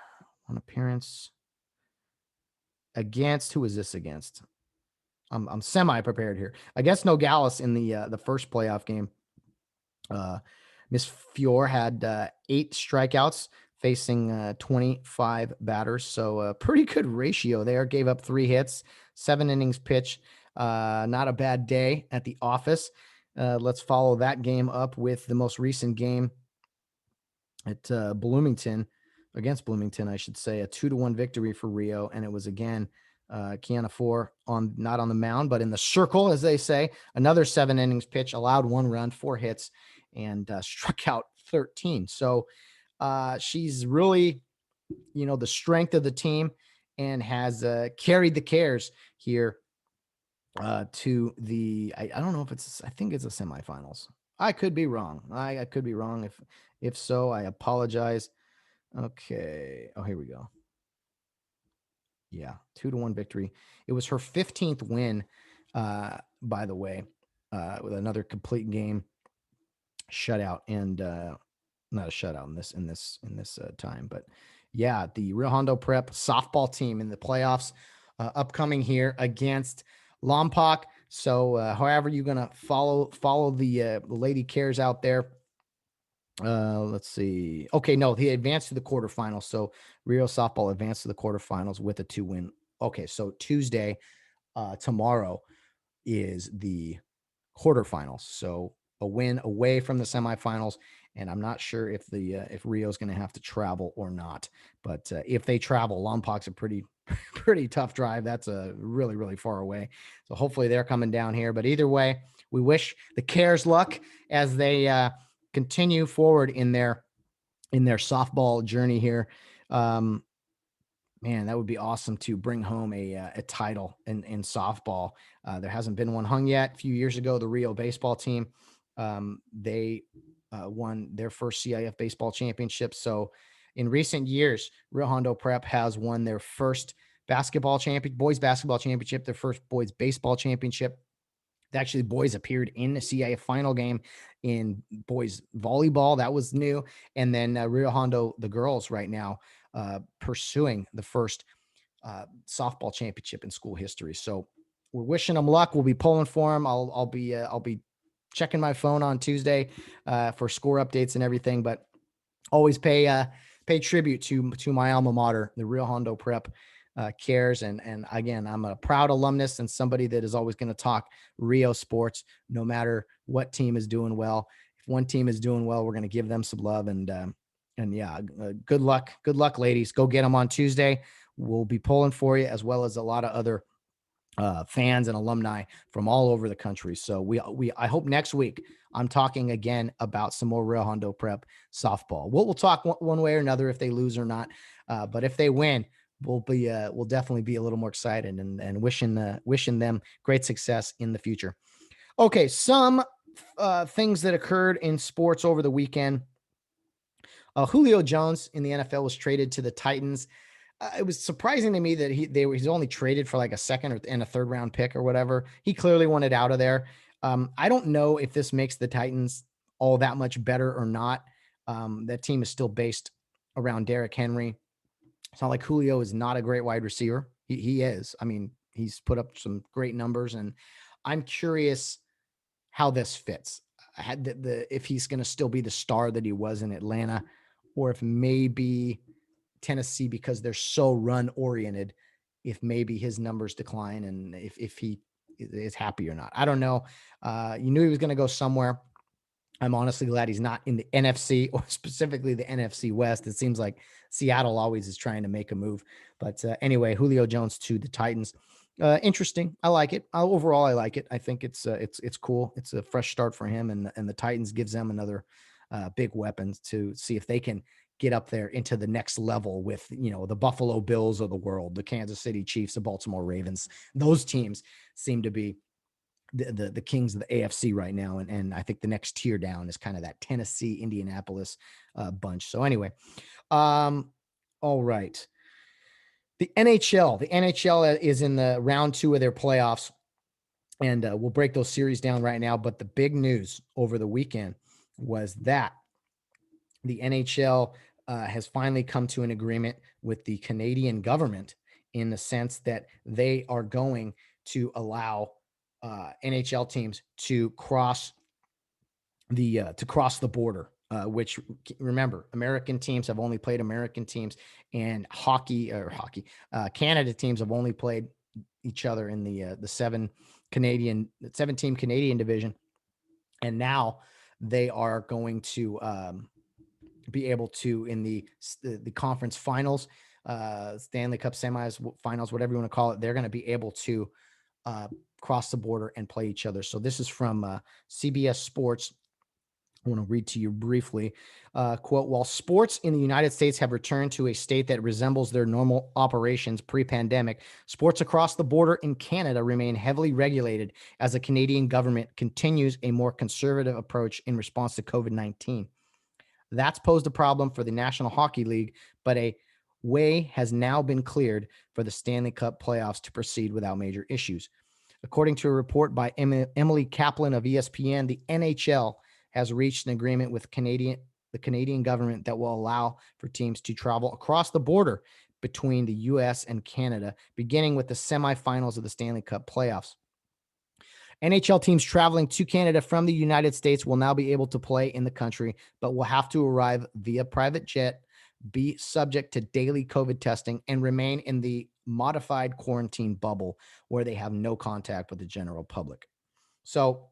one appearance against, who is this against? I'm semi-prepared here. Against Nogales in the first playoff game. Miss Fior had 8 strikeouts facing 25 batters. So a pretty good ratio there. Gave up 3 hits, 7 innings pitched. Not a bad day at the office. Let's follow that game up with the most recent game at Bloomington, against Bloomington, I should say, a 2-1 victory for Rio. And it was again, Kiana Four not on the mound, but in the circle, as they say. Another 7 innings pitch, allowed 1 run, 4 hits, and struck out 13. So she's really, the strength of the team, and has carried the Cares here to the, I don't know if I think it's a semifinals. I could be wrong. I could be wrong. If so, I apologize. Okay. Oh, here we go. Yeah, 2-1 victory. It was her 15th win, by the way, with another complete game shutout, and not a shutout in this time, but yeah, the Rio Hondo Prep softball team in the playoffs upcoming here against Lompoc. So, however you're gonna follow the Lady Cares out there. Let's see. Okay, no, he advanced to the quarterfinals. So Rio softball advanced to the quarterfinals with a 2-win. Okay, so Tuesday, tomorrow is the quarterfinals. So a win away from the semifinals, and I'm not sure if Rio's going to have to travel or not. But if they travel, Lompoc's a pretty tough drive. That's a really far away. So hopefully they're coming down here. But either way, we wish the Cares luck as they continue forward in their softball journey here. Man, that would be awesome to bring home a title in softball. There hasn't been one hung yet. A few years ago, the Rio baseball team, they won their first CIF baseball championship. So in recent years, Rio Hondo Prep has won their first boys basketball championship, their first boys baseball championship. Actually, the boys appeared in the CIF final game in boys volleyball. That was new. And then Rio Hondo, the girls right now, pursuing the first softball championship in school history. So we're wishing them luck. We'll be pulling for them. I'll be checking my phone on Tuesday for score updates and everything, but always pay tribute to my alma mater, the Rio Hondo Prep Cares. And again, I'm a proud alumnus and somebody that is always going to talk Rio sports, no matter what team is doing well. If one team is doing well, we're going to give them some love, and yeah, good luck, ladies. Go get them on Tuesday. We'll be pulling for you, as well as a lot of other fans and alumni from all over the country. So I hope next week I'm talking again about some more Rio Hondo Prep softball. We'll talk one way or another if they lose or not. But if they win, we'll definitely be a little more excited and wishing them great success in the future. Okay, some things that occurred in sports over the weekend. Julio Jones in the NFL was traded to the Titans. It was surprising to me that he's only traded for like a second and a third round pick or whatever. He clearly wanted out of there. I don't know if this makes the Titans all that much better or not. That team is still based around Derrick Henry. It's not like Julio is not a great wide receiver. He is. I mean, he's put up some great numbers, and I'm curious how this fits. I had if he's going to still be the star that he was in Atlanta, or if maybe Tennessee, because they're so run oriented, if maybe his numbers decline and if he is happy or not. I don't know. You knew he was going to go somewhere. I'm honestly glad he's not in the NFC or specifically the NFC West. It seems like Seattle always is trying to make a move. But anyway, Julio Jones to the Titans. Interesting. I like it. Overall, I like it. I think it's cool. It's a fresh start for him, and the Titans gives them another big weapons to see if they can get up there into the next level with, the Buffalo Bills of the world, the Kansas City Chiefs, the Baltimore Ravens. Those teams seem to be the kings of the AFC right now. And I think the next tier down is kind of that Tennessee, Indianapolis bunch. So anyway, all right. The NHL is in the round 2 of their playoffs, and we'll break those series down right now. But the big news over the weekend was that the NHL has finally come to an agreement with the Canadian government in the sense that they are going to allow NHL teams to cross the border. Which, remember, American teams have only played American teams, and Canada teams have only played each other in the 7-team Canadian division, and now they are going to be able to, in the conference finals, Stanley Cup semis, finals, whatever you want to call it, they're going to be able to cross the border and play each other. So this is from CBS Sports. I want to read to you briefly. Quote, while sports in the United States have returned to a state that resembles their normal operations pre-pandemic, sports across the border in Canada remain heavily regulated as the Canadian government continues a more conservative approach in response to COVID-19. That's posed a problem for the National Hockey League, but a way has now been cleared for the Stanley Cup playoffs to proceed without major issues. According to a report by Emily Kaplan of ESPN, the NHL has reached an agreement with the Canadian government that will allow for teams to travel across the border between the U.S. and Canada, beginning with the semifinals of the Stanley Cup playoffs. NHL teams traveling to Canada from the United States will now be able to play in the country, but will have to arrive via private jet, be subject to daily COVID testing, and remain in the modified quarantine bubble where they have no contact with the general public. So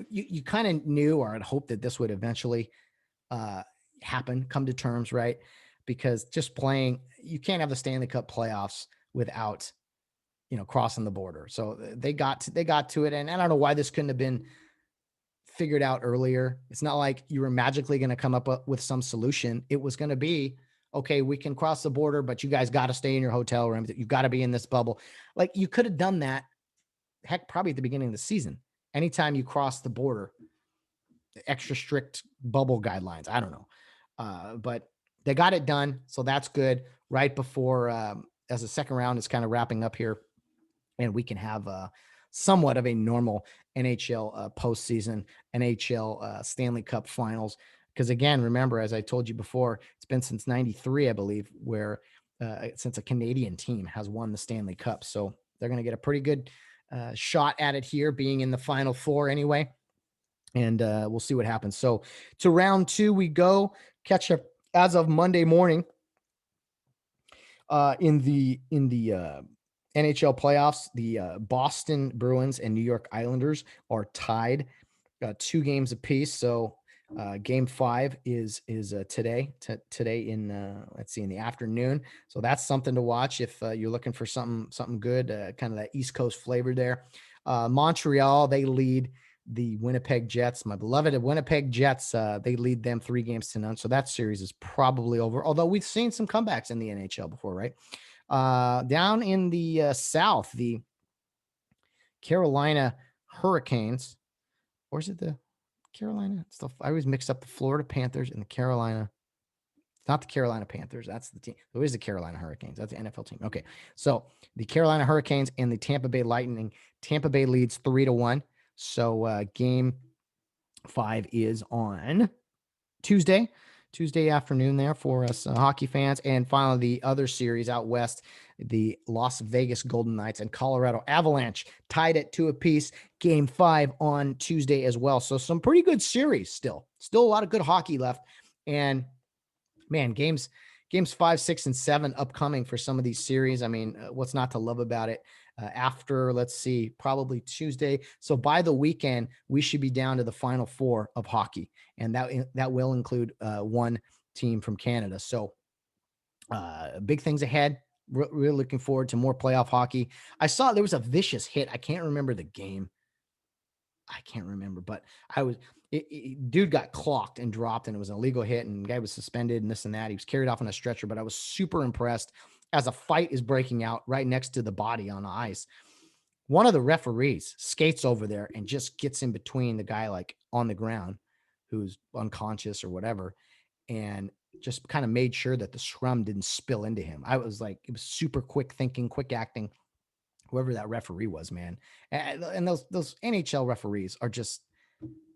you kind of knew or had hoped that this would eventually happen, come to terms, right? Because just playing, you can't have the Stanley Cup playoffs without crossing the border. So they got to it. And I don't know why this couldn't have been figured out earlier. It's not like you were magically going to come up with some solution. It was going to be, okay, we can cross the border, but you guys got to stay in your hotel room. You've got to be in this bubble. Like, you could have done that, heck, probably at the beginning of the season. Anytime you cross the border, extra strict bubble guidelines. I don't know. But they got it done. So that's good. Right before, as the second round is kind of wrapping up here, and we can have somewhat of a normal NHL postseason, NHL Stanley Cup finals. Because again, remember, as I told you before, it's been since '93, I believe, where since a Canadian team has won the Stanley Cup. So they're going to get a pretty good shot at it here, being in the Final Four anyway. And we'll see what happens. So to round 2 we go. Catch up as of Monday morning in the NHL playoffs. The Boston Bruins and New York Islanders are tied 2 games apiece. So game 5 is today in let's see, in the afternoon. So that's something to watch if you're looking for something good, kind of that East Coast flavor there. Montreal, they lead the Winnipeg Jets, my beloved Winnipeg Jets. They lead them 3-0. So that series is probably over. Although we've seen some comebacks in the NHL before, right? Down in the South, the Carolina Hurricanes, or is it the Carolina stuff? I always mix up the Florida Panthers and the Carolina. It's not the Carolina Panthers. That's the team. It is the Carolina Hurricanes. That's the NFL team. Okay. So the Carolina Hurricanes and the Tampa Bay Lightning. Tampa Bay leads 3-1. So game 5 is on Tuesday afternoon there for us hockey fans. And finally, the other series out west, the Las Vegas Golden Knights and Colorado Avalanche tied at 2 apiece. Game 5 on Tuesday as well. So some pretty good series still a lot of good hockey left. And man, games 5, 6, and 7 upcoming for some of these series. I mean, what's not to love about it? After, let's see, probably Tuesday. So by the weekend, we should be down to the final 4 of hockey, and that will include one team from Canada. So big things ahead. Really looking forward to more playoff hockey. I saw there was a vicious hit. I can't remember the game. I can't remember, but dude got clocked and dropped, and it was an illegal hit, and the guy was suspended and this and that. He was carried off on a stretcher, but I was super impressed as a fight is breaking out right next to the body on the ice. One of the referees skates over there and just gets in between the guy like on the ground who's unconscious or whatever, and just kind of made sure that the scrum didn't spill into him. I was like, it was super quick thinking, quick acting. Whoever that referee was, man. And those NHL referees are just,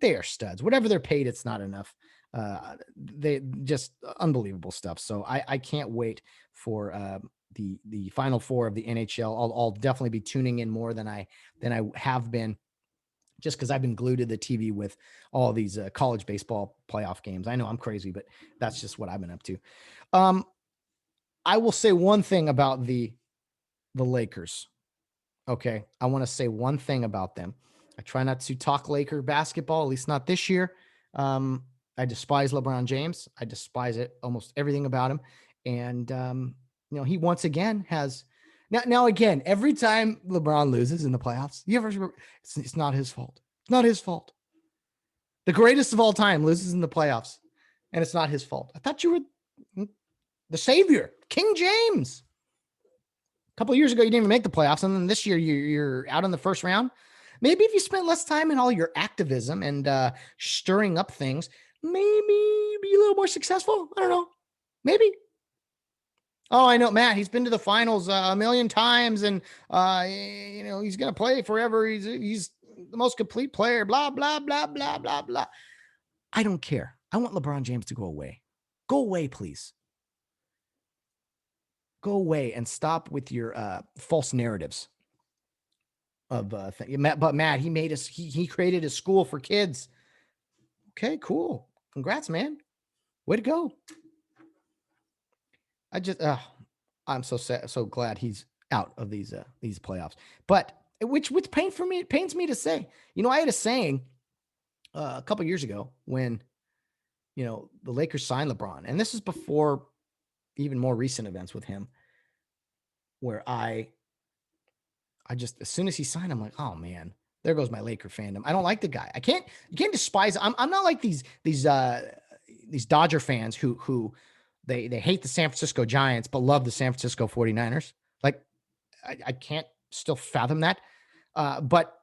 they are studs. Whatever they're paid, it's not enough. They just unbelievable stuff. So I can't wait for the final 4 of the NHL. I'll definitely be tuning in more than I have been, just because I've been glued to the TV with all these college baseball playoff games. I know I'm crazy, but that's just what I've been up to. I will say one thing about the Lakers. Okay. I want to say one thing about them. I try not to talk Laker basketball, at least not this year. I despise LeBron James. I despise it, almost everything about him. And, he once again has now again, every time LeBron loses in the playoffs, it's not his fault. It's not his fault. The greatest of all time loses in the playoffs, and it's not his fault. I thought you were the savior, King James. A couple of years ago, you didn't even make the playoffs, and then this year you're out in the first round. Maybe if you spent less time in all your activism and stirring up things, maybe be a little more successful. I don't know. Maybe. Oh, I know, Matt. He's been to the finals a million times, and he's going to play forever. He's the most complete player. Blah blah blah blah blah blah. I don't care. I want LeBron James to go away. Go away, please. Go away and stop with your false narratives of but Matt, he created a school for kids. Okay, cool. Congrats, man. Way to go. I'm so glad he's out of these playoffs. But which pains me to say. I had a saying a couple years ago when the Lakers signed LeBron, and this is before even more recent events with him, where I just, as soon as he signed, I'm like, oh man, there goes my Laker fandom. I don't like the guy. You can't despise. I'm not like these Dodger fans who they hate the San Francisco Giants but love the San Francisco 49ers. Like I can't still fathom that. But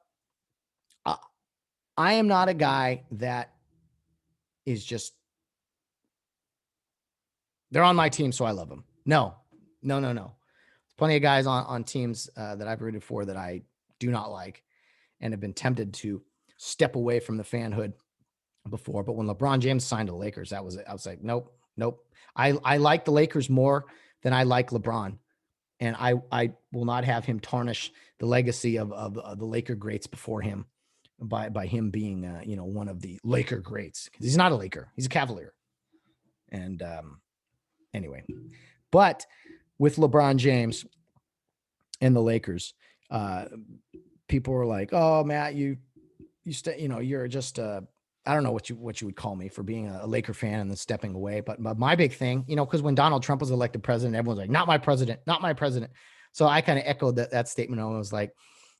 I am not a guy that is just, they're on my team, so I love them. No. Plenty of guys on teams that I've rooted for that I do not like and have been tempted to step away from the fanhood before. But when LeBron James signed to the Lakers, I was like, nope. I like the Lakers more than I like LeBron. And I will not have him tarnish the legacy of the Laker greats before him by him being, one of the Laker greats. He's not a Laker. He's a Cavalier. And anyway, but with LeBron James and the Lakers, people were like, "Oh, Matt, you're just I don't know what you would call me for being a Laker fan and then stepping away." But my big thing, because when Donald Trump was elected president, everyone's like, "Not my president, not my president." So I kind of echoed that statement. I was like,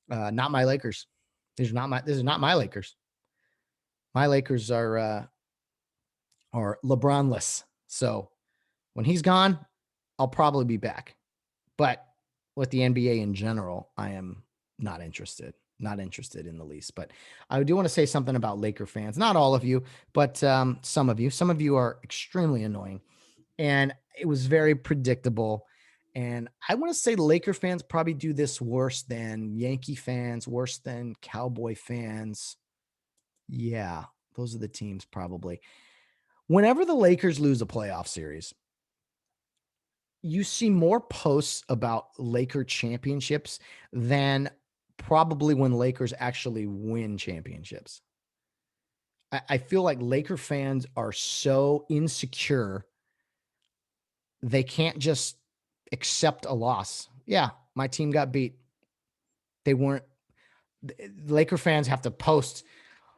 "Not my Lakers. This is not my Lakers. My Lakers are LeBron-less." So when he's gone, I'll probably be back. But with the NBA in general, I am not interested in the least. But I do want to say something about Laker fans. Not all of you, but some of you are extremely annoying. And it was very predictable. And I want to say Laker fans probably do this worse than Yankee fans, worse than Cowboy fans. Yeah, those are the teams probably. Whenever the Lakers lose a playoff series, you see more posts about Laker championships than probably when Lakers actually win championships. I feel like Laker fans are so insecure, they can't just accept a loss. Yeah, my team got beat. They weren't. Laker fans have to post,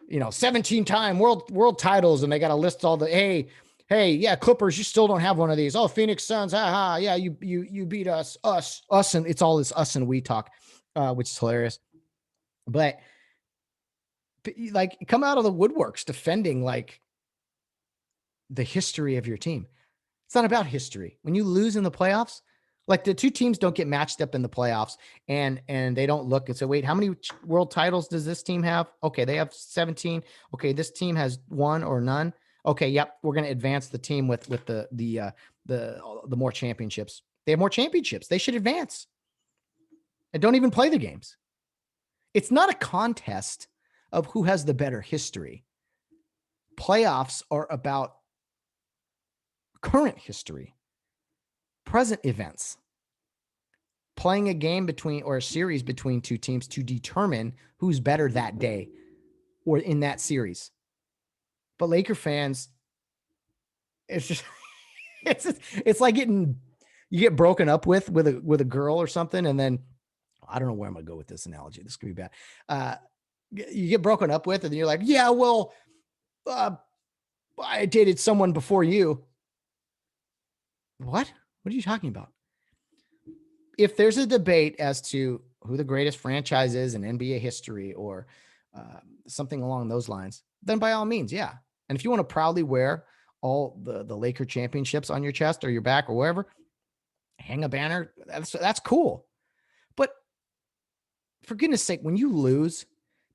17-time world titles, and they got to list all the hey, yeah, Clippers, you still don't have one of these. Oh, Phoenix Suns, yeah, you beat us, and it's all this us and we talk, which is hilarious. But like, come out of the woodworks defending like the history of your team. It's not about history. When you lose in the playoffs, like the two teams don't get matched up in the playoffs and they don't look and say, wait, how many world titles does this team have? Okay, they have 17. Okay, this team has one or none. Okay, yep, we're going to advance the team with the more championships. They have more championships. They should advance. And don't even play the games. It's not a contest of who has the better history. Playoffs are about current history, present events, playing a game between or a series between two teams to determine who's better that day or in that series. But Laker fans, it's just it's like you get broken up with a girl or something, and then I don't know where I'm gonna go with this analogy. This could be bad. You get broken up with, and then you're like, yeah, well, I dated someone before you. What? What are you talking about? If there's a debate as to who the greatest franchise is in NBA history or something along those lines, then by all means, yeah. And if you want to proudly wear all the Laker championships on your chest or your back or wherever, hang a banner, that's cool. But for goodness sake, when you lose,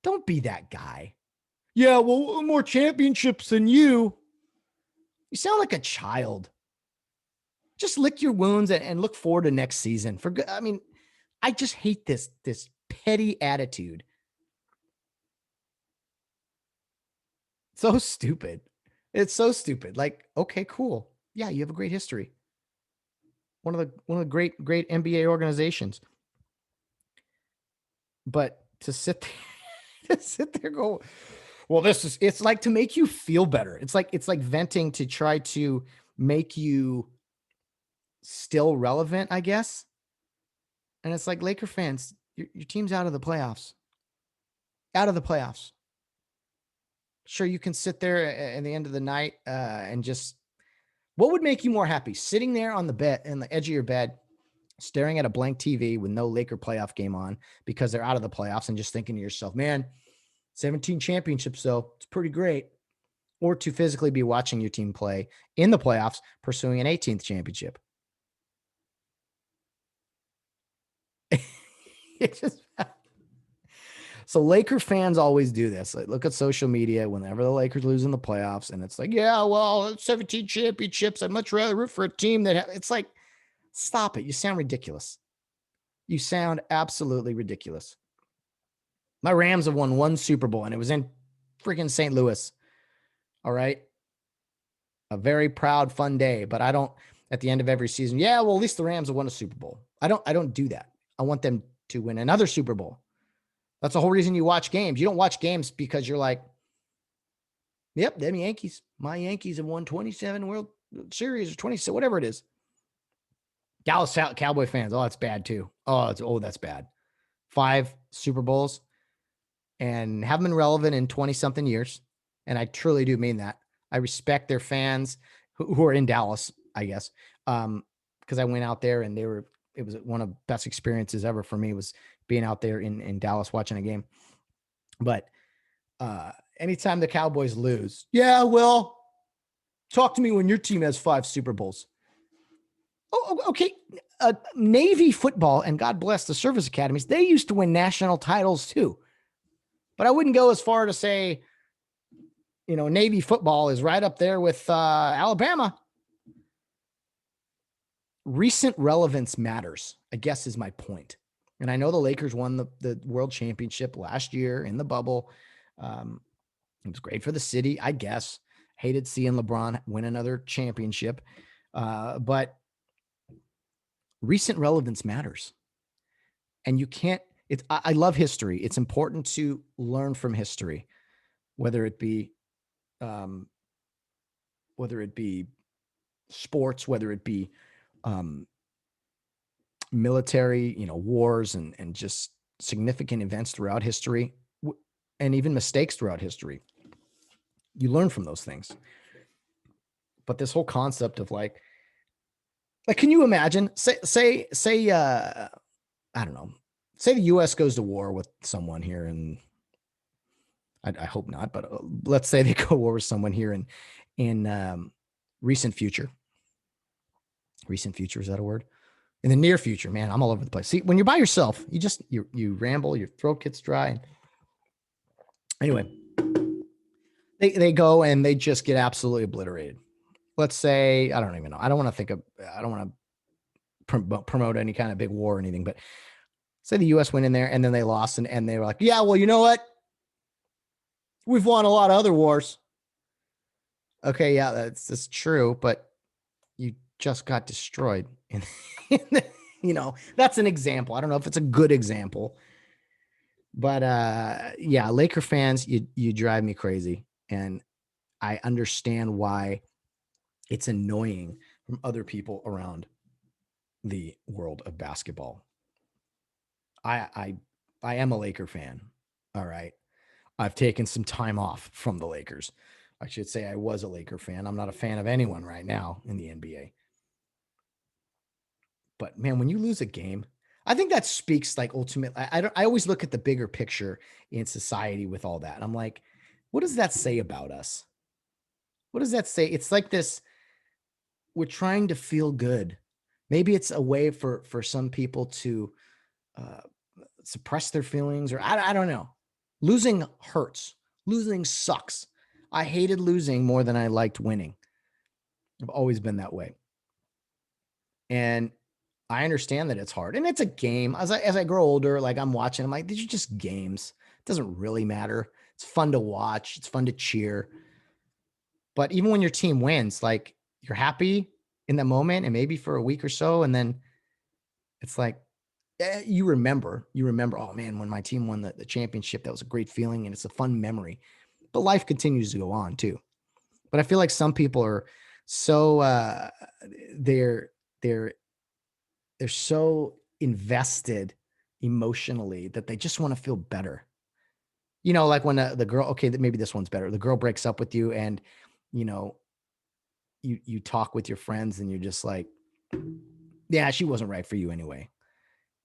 don't be that guy. Yeah, well, more championships than you. You sound like a child. Just lick your wounds and look forward to next season. I just hate this petty attitude. So stupid. It's so stupid. Like, okay, cool. Yeah, you have a great history. One of the great NBA organizations. But to sit there, go, well, it's like to make you feel better. It's like venting to try to make you still relevant, I guess. And it's like, Laker fans, your team's out of the playoffs. Out of the playoffs. Sure, you can sit there at the end of the night and just, what would make you more happy? Sitting there on the bed, in the edge of your bed, staring at a blank TV with no Laker playoff game on because they're out of the playoffs, and just thinking to yourself, man, 17 championships, though, it's pretty great. Or to physically be watching your team play in the playoffs, pursuing an 18th championship. It's just, so Laker fans always do this. Like, look at social media whenever the Lakers lose in the playoffs, and it's like, yeah, well, 17 championships. I'd much rather root for a team that it's like, stop it. You sound ridiculous. You sound absolutely ridiculous. My Rams have won one Super Bowl, and it was in freaking St. Louis. All right. A very proud, fun day, but I don't, at the end of every season, yeah, well, at least the Rams have won a Super Bowl. I don't do that. I want them to win another Super Bowl. That's the whole reason you watch games. You don't watch games because you're like, yep, them Yankees. My Yankees have won 27 World Series or 20, whatever it is. Dallas Cowboy fans, oh, that's bad too. That's bad. 5 Super Bowls and haven't been relevant in 20-something years. And I truly do mean that. I respect their fans who are in Dallas, I guess, because I went out there and it was one of the best experiences ever for me, was being out there in Dallas watching a game. But anytime the Cowboys lose, yeah, well, talk to me when your team has 5 Super Bowls. Oh, okay. Navy football, and God bless the service academies, they used to win national titles too. But I wouldn't go as far to say, Navy football is right up there with Alabama. recent relevance matters, I guess is my point. And I know the Lakers won the world championship last year in the bubble. It was great for the city, I guess. Hated seeing LeBron win another championship. But recent relevance matters. And you can't, I love history. It's important to learn from history, whether it be sports, whether it be military, wars and just significant events throughout history, and even mistakes throughout history. You learn from those things. But this whole concept of like, can you imagine, say, I don't know, say the U.S. goes to war with someone here, and I hope not, but let's say they go to war with someone here in recent future. Recent future, is that a word? In the near future, man, I'm all over the place. See, when you're by yourself, you ramble, your throat gets dry. Anyway, they go and they just get absolutely obliterated. Let's say, I don't even know. I don't want to promote any kind of big war or anything, but say the U.S. went in there and then they lost and they were like, yeah, well, you know what? We've won a lot of other wars. Okay, yeah, that's true, but you just got destroyed. That's an example. I don't know if it's a good example, but yeah, Laker fans, you drive me crazy, and I understand why it's annoying from other people around the world of basketball. I am a Laker fan. All right. I've taken some time off from the Lakers. I should say I was a Laker fan. I'm not a fan of anyone right now in the NBA. But man, when you lose a game, I think that speaks like ultimately. I always look at the bigger picture in society with all that. And I'm like, what does that say about us? What does that say? It's like this. We're trying to feel good. Maybe it's a way for some people to suppress their feelings, or I don't know. Losing hurts. Losing sucks. I hated losing more than I liked winning. I've always been that way. And I understand that it's hard, and it's a game. As I grow older, like I'm watching, I'm like, these are just games. It doesn't really matter. It's fun to watch. It's fun to cheer. But even when your team wins, like you're happy in the moment and maybe for a week or so. And then it's like, you remember, oh man, when my team won the championship, that was a great feeling and it's a fun memory, but life continues to go on too. But I feel like some people are so, they're so invested emotionally that they just want to feel better. Like when the girl, okay, maybe this one's better. The girl breaks up with you and, you talk with your friends and you're just like, yeah, she wasn't right for you anyway.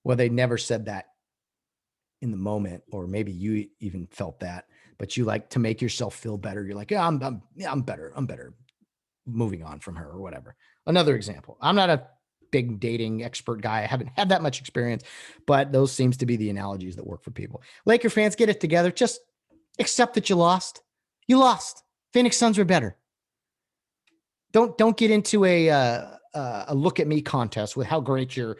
Well, they never said that in the moment, or maybe you even felt that, but you like to make yourself feel better. You're like, yeah, I'm better. I'm better. Moving on from her or whatever. Another example. I'm not a big dating expert guy. I haven't had that much experience, but those seems to be the analogies that work for people. Laker fans, get it together. Just accept that you lost. You lost. Phoenix Suns were better. Don't get into a look at me contest with how great your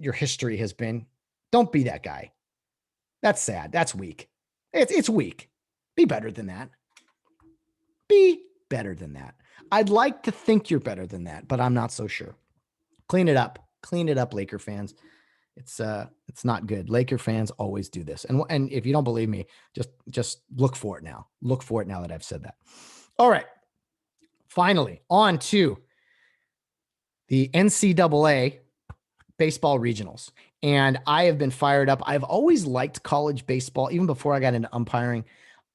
history has been. Don't be that guy. That's sad. That's weak. It's weak. Be better than that. Be better than that. I'd like to think you're better than that, but I'm not so sure. Clean it up. Clean it up, Laker fans. It's not good. Laker fans always do this. And if you don't believe me, just look for it now. Look for it now that I've said that. All right. Finally, on to the NCAA Baseball Regionals. And I have been fired up. I've always liked college baseball, even before I got into umpiring.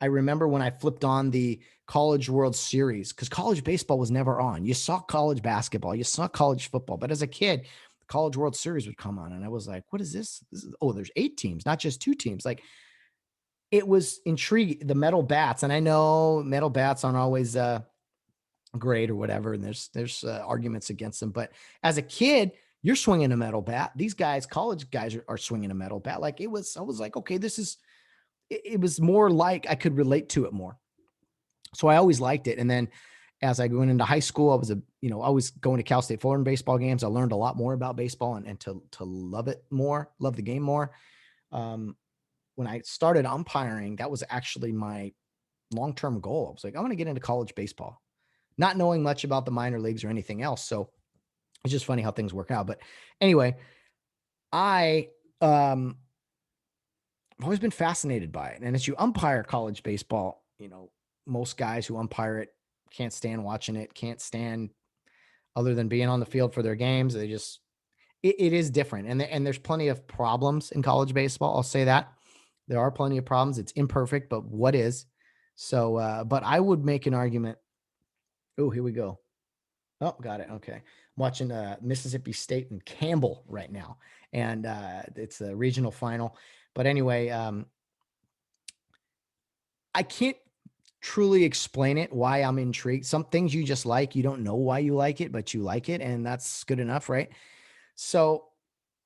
I remember when I flipped on the College World Series, because college baseball was never on. You saw college basketball, you saw college football. But as a kid, the College World Series would come on. And I was like, what is this? There's 8 teams, not just 2 teams. Like, it was intriguing. The metal bats. And I know metal bats aren't always great or whatever, and there's arguments against them, but as a kid, you're swinging a metal bat. These guys, college guys, are swinging a metal bat. Like, I was like, okay, it was more like I could relate to it more. So I always liked it. And then as I went into high school, I was always going to Cal State Fullerton baseball games. I learned a lot more about baseball and to love it more, love the game more. When I started umpiring, that was actually my long-term goal. I was like, I want to get into college baseball, not knowing much about the minor leagues or anything else. So it's just funny how things work out. But anyway, I've always been fascinated by it. And as you umpire college baseball, most guys who umpire it can't stand watching it, can't stand other than being on the field for their games. They just, it is different. And there's plenty of problems in college baseball. I'll say that there are plenty of problems. It's imperfect, but what is? So, but I would make an argument. Oh, here we go. Oh, got it. Okay. I'm watching Mississippi State and Campbell right now. And it's a regional final. But anyway, I can't truly explain it, why I'm intrigued. Some things you just like, you don't know why you like it, but you like it. And that's good enough, right? So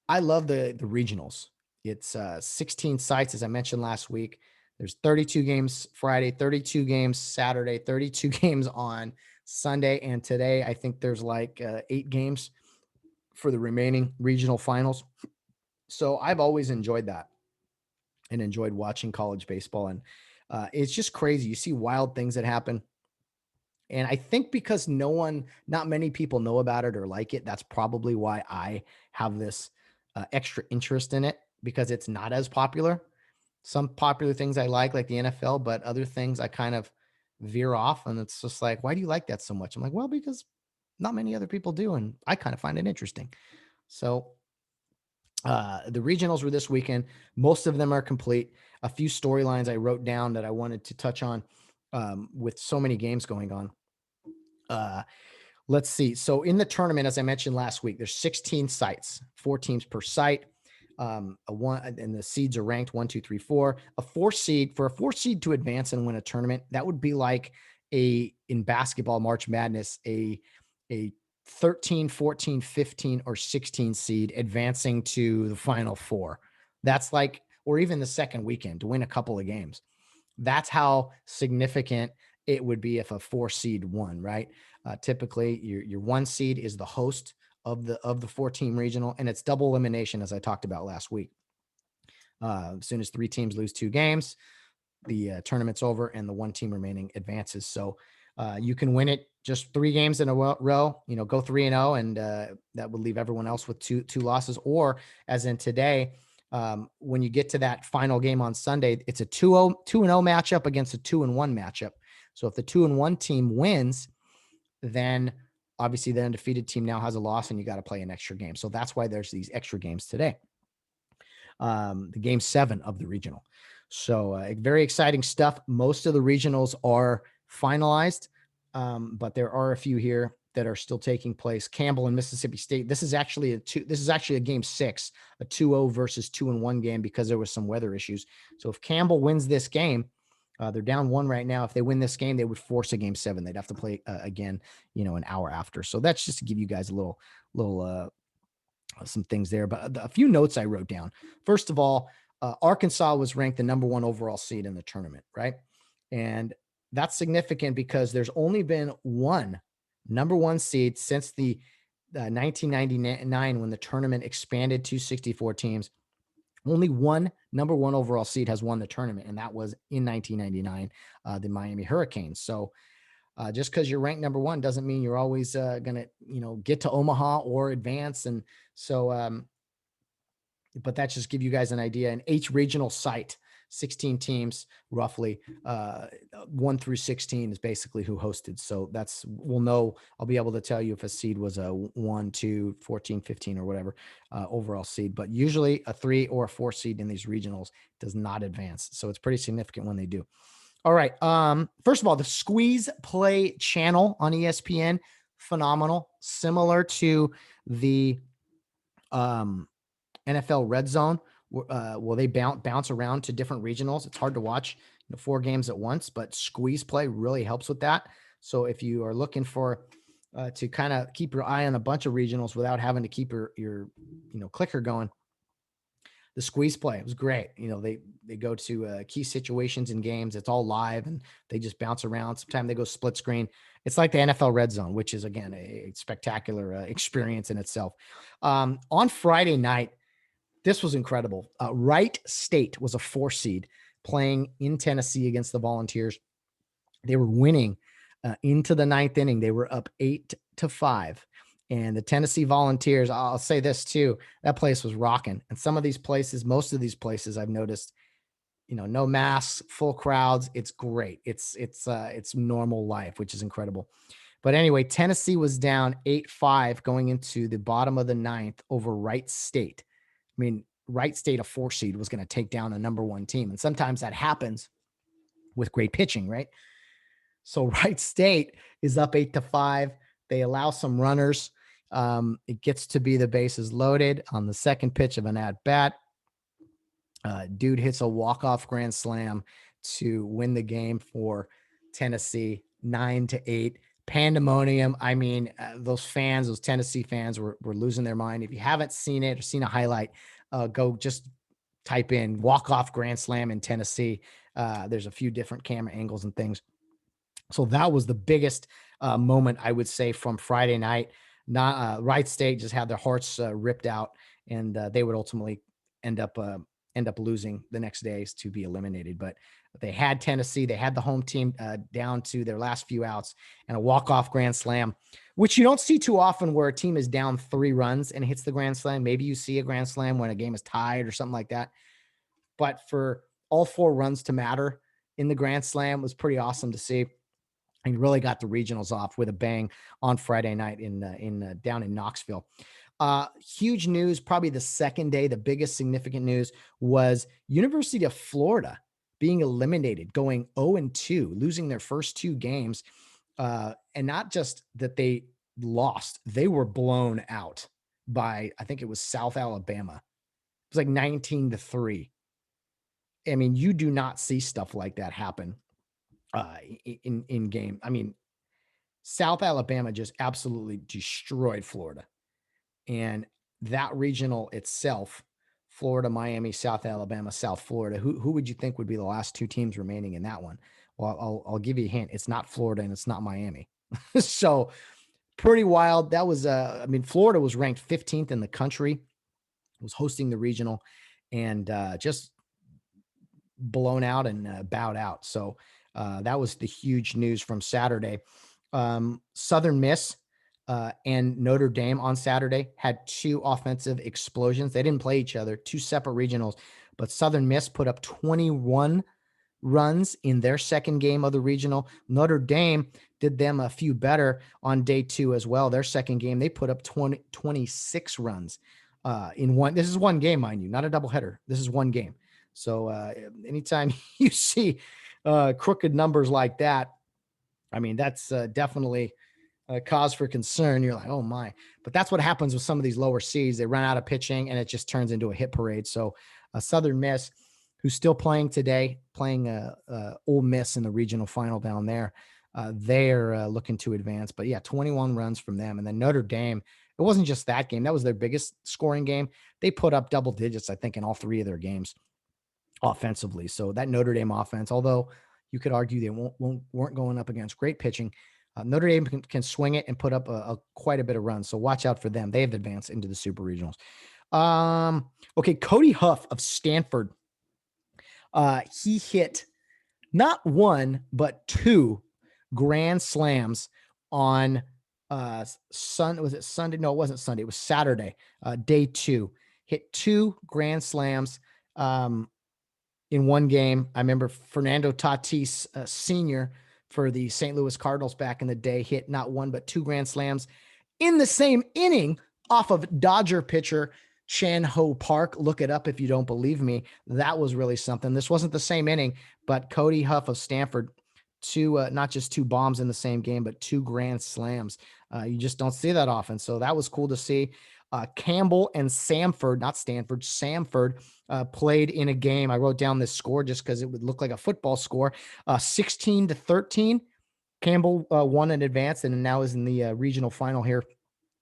I love the regionals. It's 16 sites, as I mentioned last week. There's 32 games Friday, 32 games Saturday, 32 games on Sunday. And today, I think there's like 8 games for the remaining regional finals. So I've always enjoyed that and enjoyed watching college baseball. And it's just crazy. You see wild things that happen. And I think because not many people know about it or like it, that's probably why I have this extra interest in it, because it's not as popular. Some popular things I like the NFL, but other things I kind of veer off. And it's just like, why do you like that so much? I'm like, well, because not many other people do. And I kind of find it interesting. So the regionals were this weekend. Most of them are complete. A few storylines I wrote down that I wanted to touch on with so many games going on. Let's see. So in the tournament, as I mentioned last week, there's 16 sites, 4 teams per site. And the seeds are ranked 1, 2, 3, 4. A 4 seed to advance and win a tournament, that would be like in basketball March Madness, a 13, 14, 15, or 16 seed advancing to the Final Four. That's like, or even the second weekend to win a couple of games. That's how significant it would be if a 4 seed won, right? Typically, your 1 seed is the host of the 4-team regional, and it's double elimination, as I talked about last week. As soon as 3 teams lose 2 games, the tournament's over, and the 1 team remaining advances. So you can win it just 3 games in a row, go 3-0, and that would leave everyone else with two losses. Or as in today, when you get to that final game on Sunday, it's a 2-0 matchup against a 2-1 matchup. So if the 2-1 team wins, then obviously the undefeated team now has a loss, and you got to play an extra game. So that's why there's these extra games today. The game 7 of the regional. So very exciting stuff. Most of the regionals are finalized, but there are a few here that are still taking place. Campbell and Mississippi State. This is actually a game 6, a 2-0 versus 2-1 game, because there was some weather issues. So if Campbell wins this game, they're down 1 right now. If they win this game, they would force a game 7. They'd have to play again, an hour after. So that's just to give you guys a little some things there. But a few notes I wrote down. First of all, Arkansas was ranked the number 1 overall seed in the tournament, right? And that's significant because there's only been 1 number 1 seed since the 1999, when the tournament expanded to 64 teams. Only 1 number 1 overall seed has won the tournament, and that was in 1999, the Miami Hurricanes. So just because you're ranked number 1 doesn't mean you're always going to, get to Omaha or advance. And so, but that just give you guys an idea. An H regional site, 16 teams, roughly 1 through 16 is basically who hosted. So we'll know, I'll be able to tell you if a seed was a 1, 2, 14, 15, or whatever overall seed, but usually a 3 or a 4 seed in these regionals does not advance. So it's pretty significant when they do. All right. First of all, the Squeeze Play channel on ESPN, phenomenal. Similar to the NFL Red Zone. Will they bounce around to different regionals? It's hard to watch 4 games at once, but Squeeze Play really helps with that. So if you are looking for to kind of keep your eye on a bunch of regionals without having to keep your clicker going, the squeeze play. It was great. They go to key situations in games. It's all live and they just bounce around. Sometimes they go split screen. It's like the NFL red zone, which is again, a spectacular experience in itself. On Friday night, this was incredible. Wright State was a 4 seed playing in Tennessee against the Volunteers. They were winning into the 9th inning. They were up 8-5. And the Tennessee Volunteers, I'll say this too, that place was rocking. And some of these places, most of these places I've noticed, no masks, full crowds. It's great. It's normal life, which is incredible. But anyway, Tennessee was down 8-5 going into the bottom of the 9th over Wright State. I mean, Wright State, a 4 seed, was going to take down a number 1 team. And sometimes that happens with great pitching, right? So Wright State is up 8-5. They allow some runners. It gets to be the bases loaded on the second pitch of an at bat. Dude hits a walk-off grand slam to win the game for Tennessee, 9-8. Pandemonium. I mean, those Tennessee fans were losing their mind. If you haven't seen it or seen a highlight, go just type in walk-off grand slam in Tennessee. There's a few different camera angles and things. So that was the biggest moment, I would say, from Friday night. Wright State just had their hearts ripped out, and they would ultimately end up losing the next days to be eliminated. But they had Tennessee, they had the home team down to their last few outs, and a walk-off grand slam, which you don't see too often, where a team is down 3 runs and hits the grand slam. Maybe you see a grand slam when a game is tied or something like that. But for all 4 runs to matter in the grand slam was pretty awesome to see. And really got the regionals off with a bang on Friday night down in Knoxville. Huge news, probably the second day, the biggest significant news was University of Florida being eliminated, going 0-2, losing their first 2 games. And not just that they lost, they were blown out by, I think it was South Alabama. It was like 19-3. I mean, you do not see stuff like that happen in game. I mean, South Alabama just absolutely destroyed Florida. And that regional itself, Florida, Miami, South Alabama, South Florida, who would you think would be the last 2 teams remaining in that one? Well, I'll give you a hint. It's not Florida and it's not Miami. So pretty wild. That was, Florida was ranked 15th in the country, was hosting the regional, and just blown out and bowed out. So that was the huge news from Saturday. Southern Miss and Notre Dame on Saturday had 2 offensive explosions. They didn't play each other, 2 separate regionals, but Southern Miss put up 21 runs in their second game of the regional. Notre Dame did them a few better on day 2 as well. Their second game, they put up 26 runs in one. This is one game, mind you, not a doubleheader. This is one game. So anytime you see crooked numbers like that, I mean, that's definitely a cause for concern. You're like, oh my, but that's what happens with some of these lower seeds. They run out of pitching and it just turns into a hit parade. So Southern Miss, who's still playing today, playing Ole Miss in the regional final down there, they're looking to advance. But yeah, 21 runs from them. And then Notre Dame, it wasn't just that game. That was their biggest scoring game. They put up double digits, I think, in all 3 of their games offensively. So that Notre Dame offense, although you could argue they weren't going up against great pitching, Notre Dame can swing it and put up quite a bit of runs. So watch out for them. They have advanced into the Super Regionals. Okay, Cody Huff of Stanford. He hit not 1, but 2 grand slams on was it Sunday? No, it wasn't Sunday. It was Saturday, day 2. Hit 2 grand slams in one game. I remember Fernando Tatis Sr. for the St. Louis Cardinals back in the day hit not 1, but 2 grand slams in the same inning off of Dodger pitcher Chan Ho Park. Look it up if you don't believe me. That was really something. This wasn't the same inning, but Cody Huff of Stanford, 2, not just 2 bombs in the same game, but 2 grand slams. You just don't see that often. So that was cool to see. Campbell and Samford, not Stanford, Samford played in a game. I wrote down this score just because it would look like a football score. 16-13. Campbell won in advance and now is in the regional final here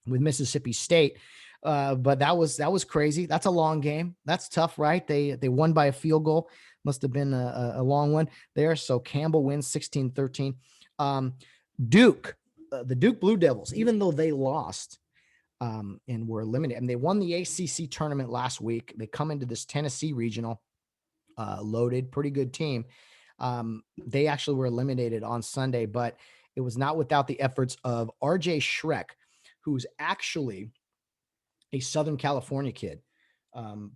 with Mississippi State. But that was crazy. That's a long game. That's tough, right? They won by a field goal. Must have been a long one there. So Campbell wins 16-13. Duke, the Duke Blue Devils, even though they lost and were eliminated, and they won the ACC tournament last week. They come into this Tennessee regional loaded, pretty good team. They actually were eliminated on Sunday, but it was not without the efforts of RJ Schreck, who's actually a Southern California kid.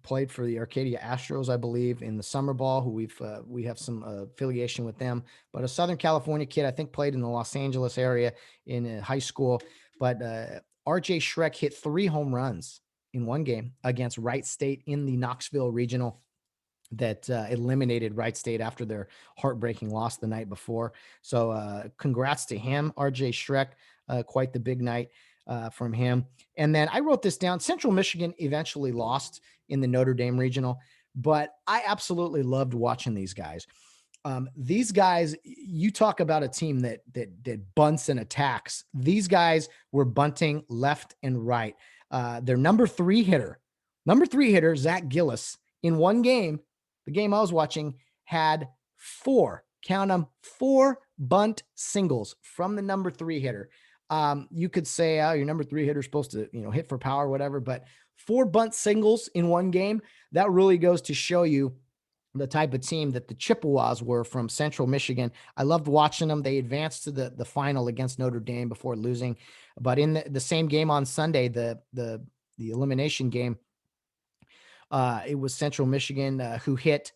Played for the Arcadia Astros, I believe, in the summer ball, who we have some affiliation with them, but a Southern California kid, I think played in the Los Angeles area in high school. But RJ Schreck hit 3 home runs in one game against Wright State in the Knoxville regional that eliminated Wright State after their heartbreaking loss the night before. So congrats to him, RJ Schreck, quite the big night from him. And then I wrote this down. Central Michigan eventually lost in the Notre Dame regional, but I absolutely loved watching these guys. These guys, you talk about a team that bunts and attacks. These guys were bunting left and right. Their number three hitter, Zach Gillis, in one game, the game I was watching, had 4 bunt singles from the number 3 hitter. You could say, oh, your number 3 hitter is supposed to, hit for power, whatever, but 4 bunt singles in one game, that really goes to show you the type of team that the Chippewas were from Central Michigan. I loved watching them. They advanced to the final against Notre Dame before losing, but in the same game on Sunday, the elimination game, it was Central Michigan who hit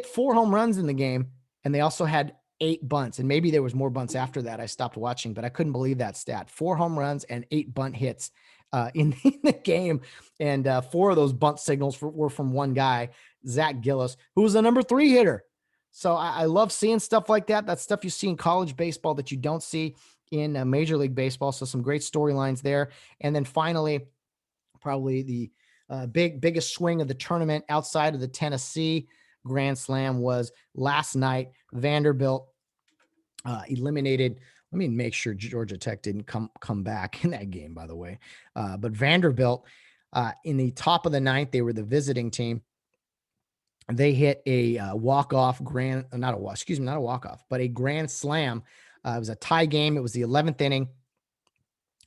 4 home runs in the game, and they also had 8 bunts. And maybe there was more bunts after that. I stopped watching, but I couldn't believe that stat. 4 home runs and 8 bunt hits in the game. And 4 of those bunt signals were from one guy, Zach Gillis, who was the number 3 hitter. So I love seeing stuff like that. That's stuff you see in college baseball that you don't see in Major League Baseball. So some great storylines there. And then finally, probably the biggest swing of the tournament outside of the Tennessee Grand Slam was last night. Vanderbilt eliminated. Let me make sure Georgia Tech didn't come back in that game, by the way. But Vanderbilt in the top of the 9th, they were the visiting team. They hit a walk-off not a walk-off, but a grand slam. It was a tie game. It was the 11th inning.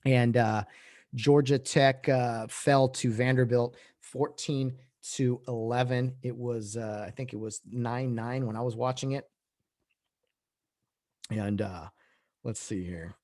And Georgia Tech fell to Vanderbilt 14-11. It was, I think it was 9-9 when I was watching it. And let's see here.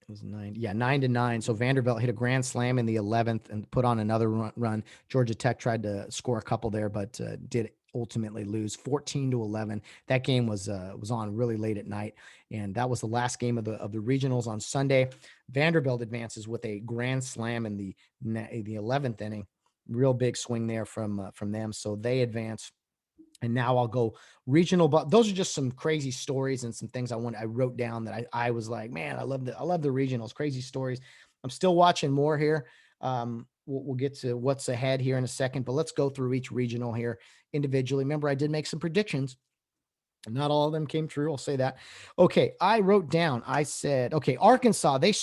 It was 9-9. So Vanderbilt hit a grand slam in the 11th and put on another run. Georgia Tech tried to score a couple there, but did ultimately lose 14-11. That game was on really late at night, and that was the last game of the regionals on Sunday. Vanderbilt advances with a grand slam in the 11th inning. Real big swing there from them, so they advance. And now I'll go regional, but those are just some crazy stories and some things I wrote down that I was like, man, I love the regionals, crazy stories. I'm still watching more here. We'll get to what's ahead here in a second, but let's go through each regional here individually. Remember, I did make some predictions. Not all of them came true. I'll say that. Okay. I wrote down, I said, okay, Arkansas, they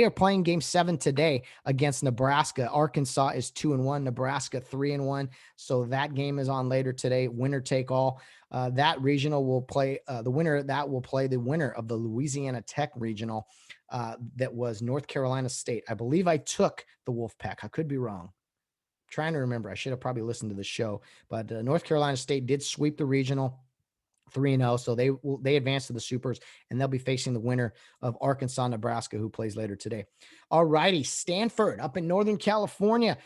are playing game 7 today against Nebraska. Arkansas is 2-1, Nebraska 3-1. So that game is on later today. Winner take all. That regional will play the winner of that will play the winner of the Louisiana Tech regional. That was North Carolina State. I believe I took the Wolfpack. I could be wrong. I'm trying to remember. I should have probably listened to the show, but North Carolina State did sweep the regional 3-0. So they advance to the supers, and they'll be facing the winner of Arkansas, Nebraska, who plays later today. All righty. Stanford up in Northern California,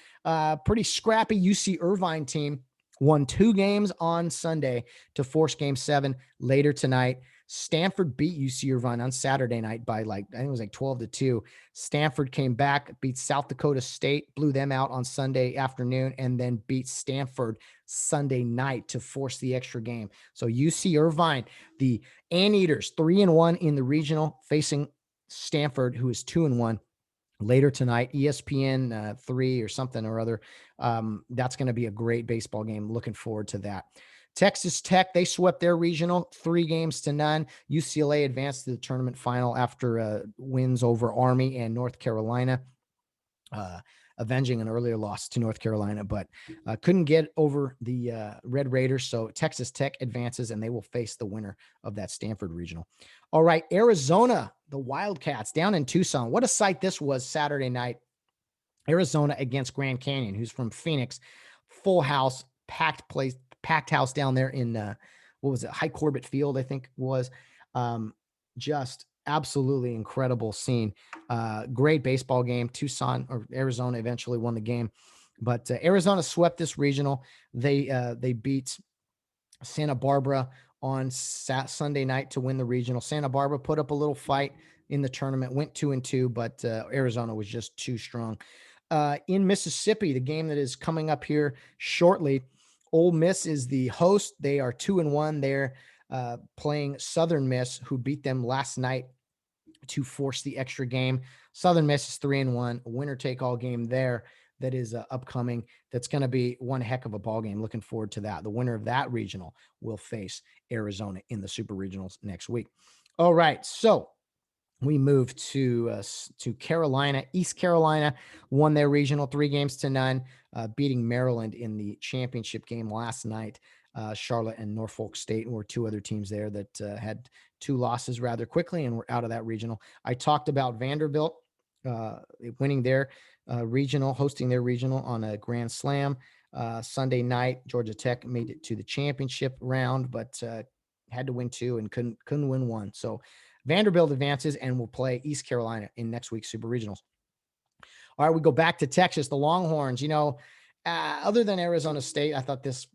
pretty scrappy UC Irvine team won 2 games on Sunday to force game 7 later tonight. Stanford beat UC Irvine on Saturday night by I think it was 12-2. Stanford came back, beat South Dakota State, blew them out on Sunday afternoon, and then beat Stanford Sunday night to force the extra game. So UC Irvine, the Anteaters, 3-1 in the regional, facing Stanford, who is 2-1. Later tonight, ESPN 3 or something or other. That's going to be a great baseball game. Looking forward to that. Texas Tech, they swept their regional 3-0. UCLA advanced to the tournament final after wins over Army and North Carolina. avenging an earlier loss to North Carolina, but couldn't get over the Red Raiders. So Texas Tech advances, and they will face the winner of that Stanford Regional. All right, Arizona, the Wildcats down in Tucson. What a sight this was Saturday night. Arizona against Grand Canyon, who's from Phoenix. Full house, packed place, packed house down there in what was it, High Corbett Field, I think was. Just absolutely incredible scene. Great baseball game. Tucson or Arizona eventually won the game, but Arizona swept this regional. They beat Santa Barbara on Sunday night to win the regional. Santa Barbara put up a little fight in the tournament, went 2-2, but Arizona was just too strong. In Mississippi, the game that is coming up here shortly, Ole Miss is the host. They are 2-1. They're playing Southern Miss, who beat them last night to force the extra game. Southern Miss is 3-1, winner take all game there. That is upcoming. That's going to be one heck of a ball game. Looking forward to that. The winner of that regional will face Arizona in the Super Regionals next week. All right, so we move to Carolina. East Carolina won their regional 3-0, beating Maryland in the championship game last night. Charlotte and Norfolk State were two other teams there that had two losses rather quickly and were out of that regional. I talked about Vanderbilt winning their regional, hosting their regional on a grand slam. Sunday night, Georgia Tech made it to the championship round, but had to win two and couldn't win one. So Vanderbilt advances and will play East Carolina in next week's Super Regionals. All right, we go back to Texas, the Longhorns. Other than Arizona State, I thought this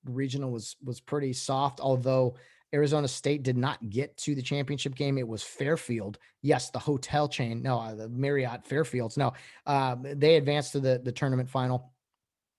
regional was pretty soft, although Arizona State did not get to the championship game. It was Fairfield. Yes, the hotel chain. No, the Marriott Fairfields. No, they advanced to the tournament final,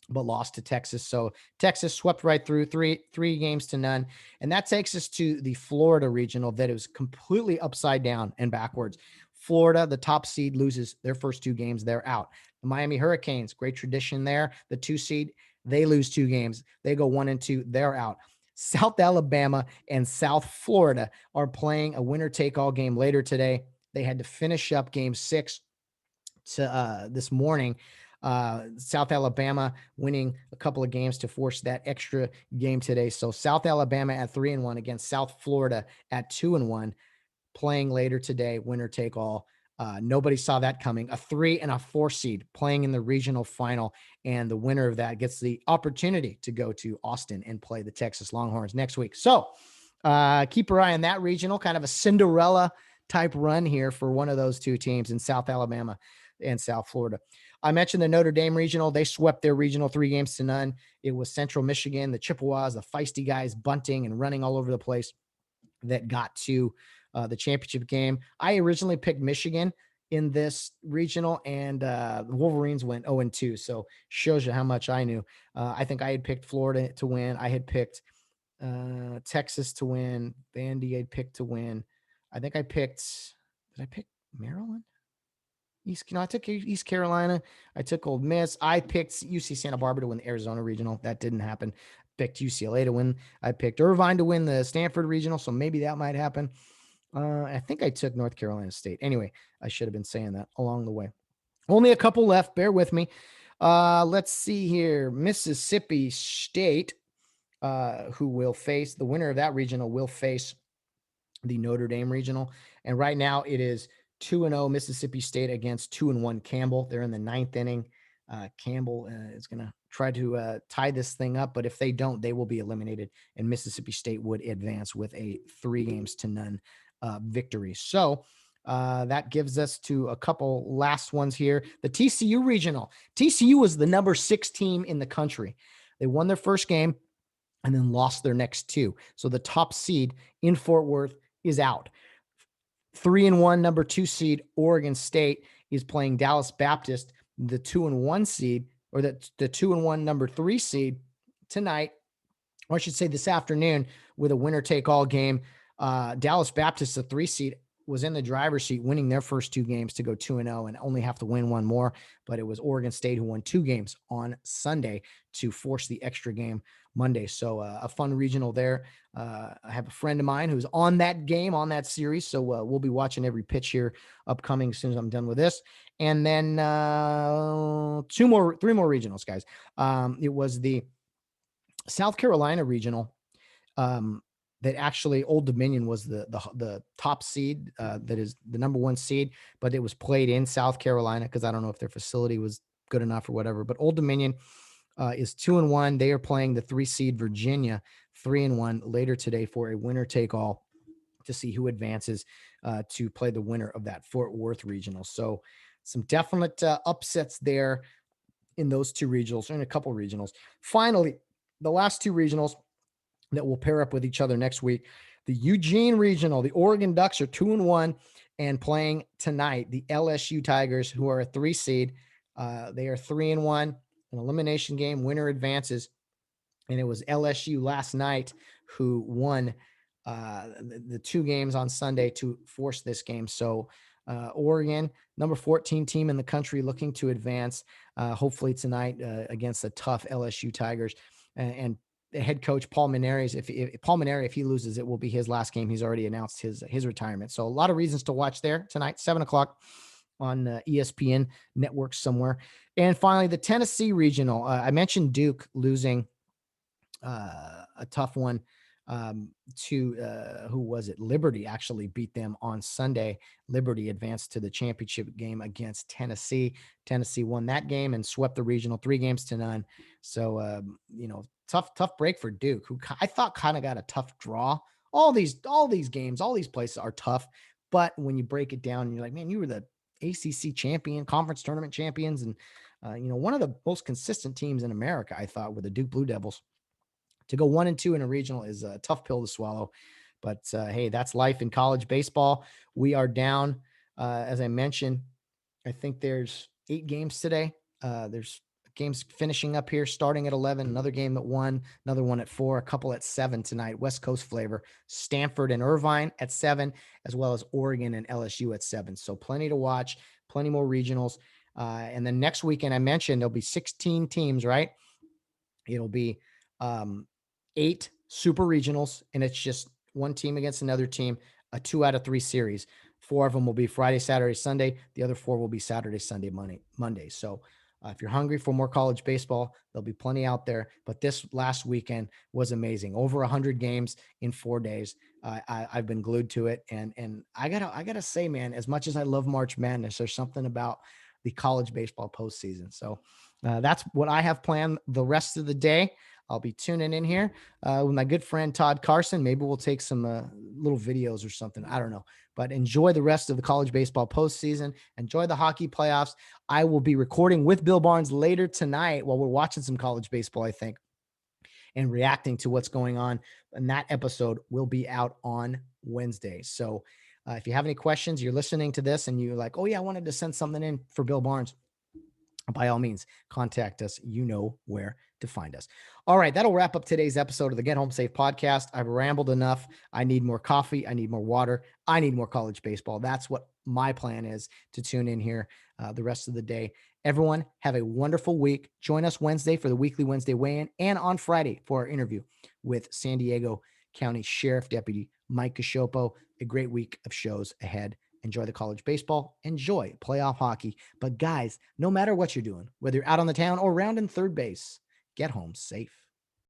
but lost to Texas. So Texas swept right through 3-0. And that takes us to the Florida regional that is completely upside down and backwards. Florida, the top seed, loses their first two games. They're out. The Miami Hurricanes, great tradition there. The 2 seed, they lose 2 games. They go 1-2. They're out. South Alabama and South Florida are playing a winner-take-all game later today. They had to finish up game 6 this morning. South Alabama winning a couple of games to force that extra game today. So South Alabama at 3-1 against South Florida at 2-1, playing later today, winner take all. Nobody saw that coming. A 3 and a 4 seed playing in the regional final, and the winner of that gets the opportunity to go to Austin and play the Texas Longhorns next week. So keep your eye on that regional, kind of a Cinderella type run here for one of those two teams in South Alabama and South Florida. I mentioned the Notre Dame regional. They swept their regional 3-0. It was Central Michigan, the Chippewas, the feisty guys bunting and running all over the place that got to the championship game. I originally picked Michigan in this regional, and the Wolverines went 0-2. So shows you how much I knew. I think I had picked Florida to win. I had picked Texas to win. Vandy I'd picked to win. I think I picked, did I pick Maryland? I took East Carolina. I took Ole Miss. I picked UC Santa Barbara to win the Arizona regional. That didn't happen. Picked UCLA to win. I picked Irvine to win the Stanford regional, so maybe that might happen. I think I took North Carolina State. Anyway, I should have been saying that along the way. Only a couple left. Bear with me. Let's see here. Mississippi State, who will face the winner of that regional, will face the Notre Dame regional. And right now it is 2-0 Mississippi State against 2-1 Campbell. They're in the 9th inning. Campbell is going to try to tie this thing up, but if they don't, they will be eliminated, and Mississippi State would advance with a 3-0 victory. So that gives us to a couple last ones here. The TCU regional. TCU was the number 6 team in the country. They won their first game and then lost their next 2. So the top seed in Fort Worth is out. 3-1 number 2 seed Oregon State is playing Dallas Baptist, the 2-1 seed, or the 2-1 number 3 seed tonight, or I should say this afternoon, with a winner take all game. Dallas Baptist, the 3 seed, was in the driver's seat, winning their first 2 games to go 2-0 and only have to win one more. But it was Oregon State who won 2 games on Sunday to force the extra game Monday. So a fun regional there. I have a friend of mine who's on that game, on that series. So we'll be watching every pitch here upcoming as soon as I'm done with this. And then 3 more regionals, guys. It was the South Carolina regional. That actually Old Dominion was the top seed, that is the number 1 seed, but it was played in South Carolina because I don't know if their facility was good enough or whatever. But Old Dominion is 2-1. They are playing the 3 seed Virginia 3-1 later today for a winner take all to see who advances to play the winner of that Fort Worth regional. So some definite upsets there in those 2 regionals, or in a couple regionals. Finally, the last 2 regionals that will pair up with each other next week. The Eugene Regional, the Oregon Ducks are 2-1 and playing tonight. The LSU Tigers, who are a 3 seed, they are 3-1. An elimination game, winner advances. And it was LSU last night who won the 2 games on Sunday to force this game. So Oregon, number 14 team in the country, looking to advance, hopefully tonight against the tough LSU Tigers. And the head coach Paul Maneri, if he loses, it will be his last game. He's already announced his retirement. So a lot of reasons to watch there tonight, 7:00 on ESPN network somewhere. And finally, the Tennessee Regional. I mentioned Duke losing a tough one to who was it? Liberty actually beat them on Sunday. Liberty advanced to the championship game against Tennessee. Tennessee won that game and swept the regional 3-0. So tough break for Duke, who I thought kind of got a tough draw. All these games, all these places are tough, but when you break it down, you're like, man, you were the ACC champion, conference tournament champions, and one of the most consistent teams in America, I thought, were the Duke Blue Devils. To go 1-2 in a regional is a tough pill to swallow, but hey, that's life in college baseball. We are down, as I mentioned. I think there's 8 games today. There's games finishing up here, starting at 11. Another game at 1, another one at 4, a couple at 7 tonight. West Coast flavor. Stanford and Irvine at 7, as well as Oregon and LSU at 7. So plenty to watch. Plenty more regionals. And then next weekend, I mentioned there'll be 16 teams. Right? It'll be 8 super regionals, and it's just one team against another team, a 2 out of 3 series. 4 of them will be Friday, Saturday, Sunday. The other 4 will be Saturday, Sunday, Monday. So if you're hungry for more college baseball, there'll be plenty out there. But this last weekend was amazing. Over 100 games in 4 days. I've been glued to it, and I gotta say, man, as much as I love March Madness, there's something about the college baseball postseason. So that's what I have planned the rest of the day. I'll be tuning in here with my good friend Todd Carson. Maybe we'll take some little videos or something. I don't know. But enjoy the rest of the college baseball postseason. Enjoy the hockey playoffs. I will be recording with Bill Barnes later tonight while we're watching some college baseball, I think, and reacting to what's going on. And that episode will be out on Wednesday. So if you have any questions, you're listening to this and you're like, oh, yeah, I wanted to send something in for Bill Barnes, by all means, contact us. You know where to find us. All right, that'll wrap up today's episode of the Get Home Safe podcast. I've rambled enough. I need more coffee. I need more water. I need more college baseball. That's what my plan is, to tune in here the rest of the day. Everyone, have a wonderful week. Join us Wednesday for the weekly Wednesday weigh-in, and on Friday for our interview with San Diego County Sheriff Deputy Mike Gashopo. A great week of shows ahead. Enjoy the college baseball, enjoy playoff hockey. But guys, no matter what you're doing, whether you're out on the town or rounding third base, get home safe.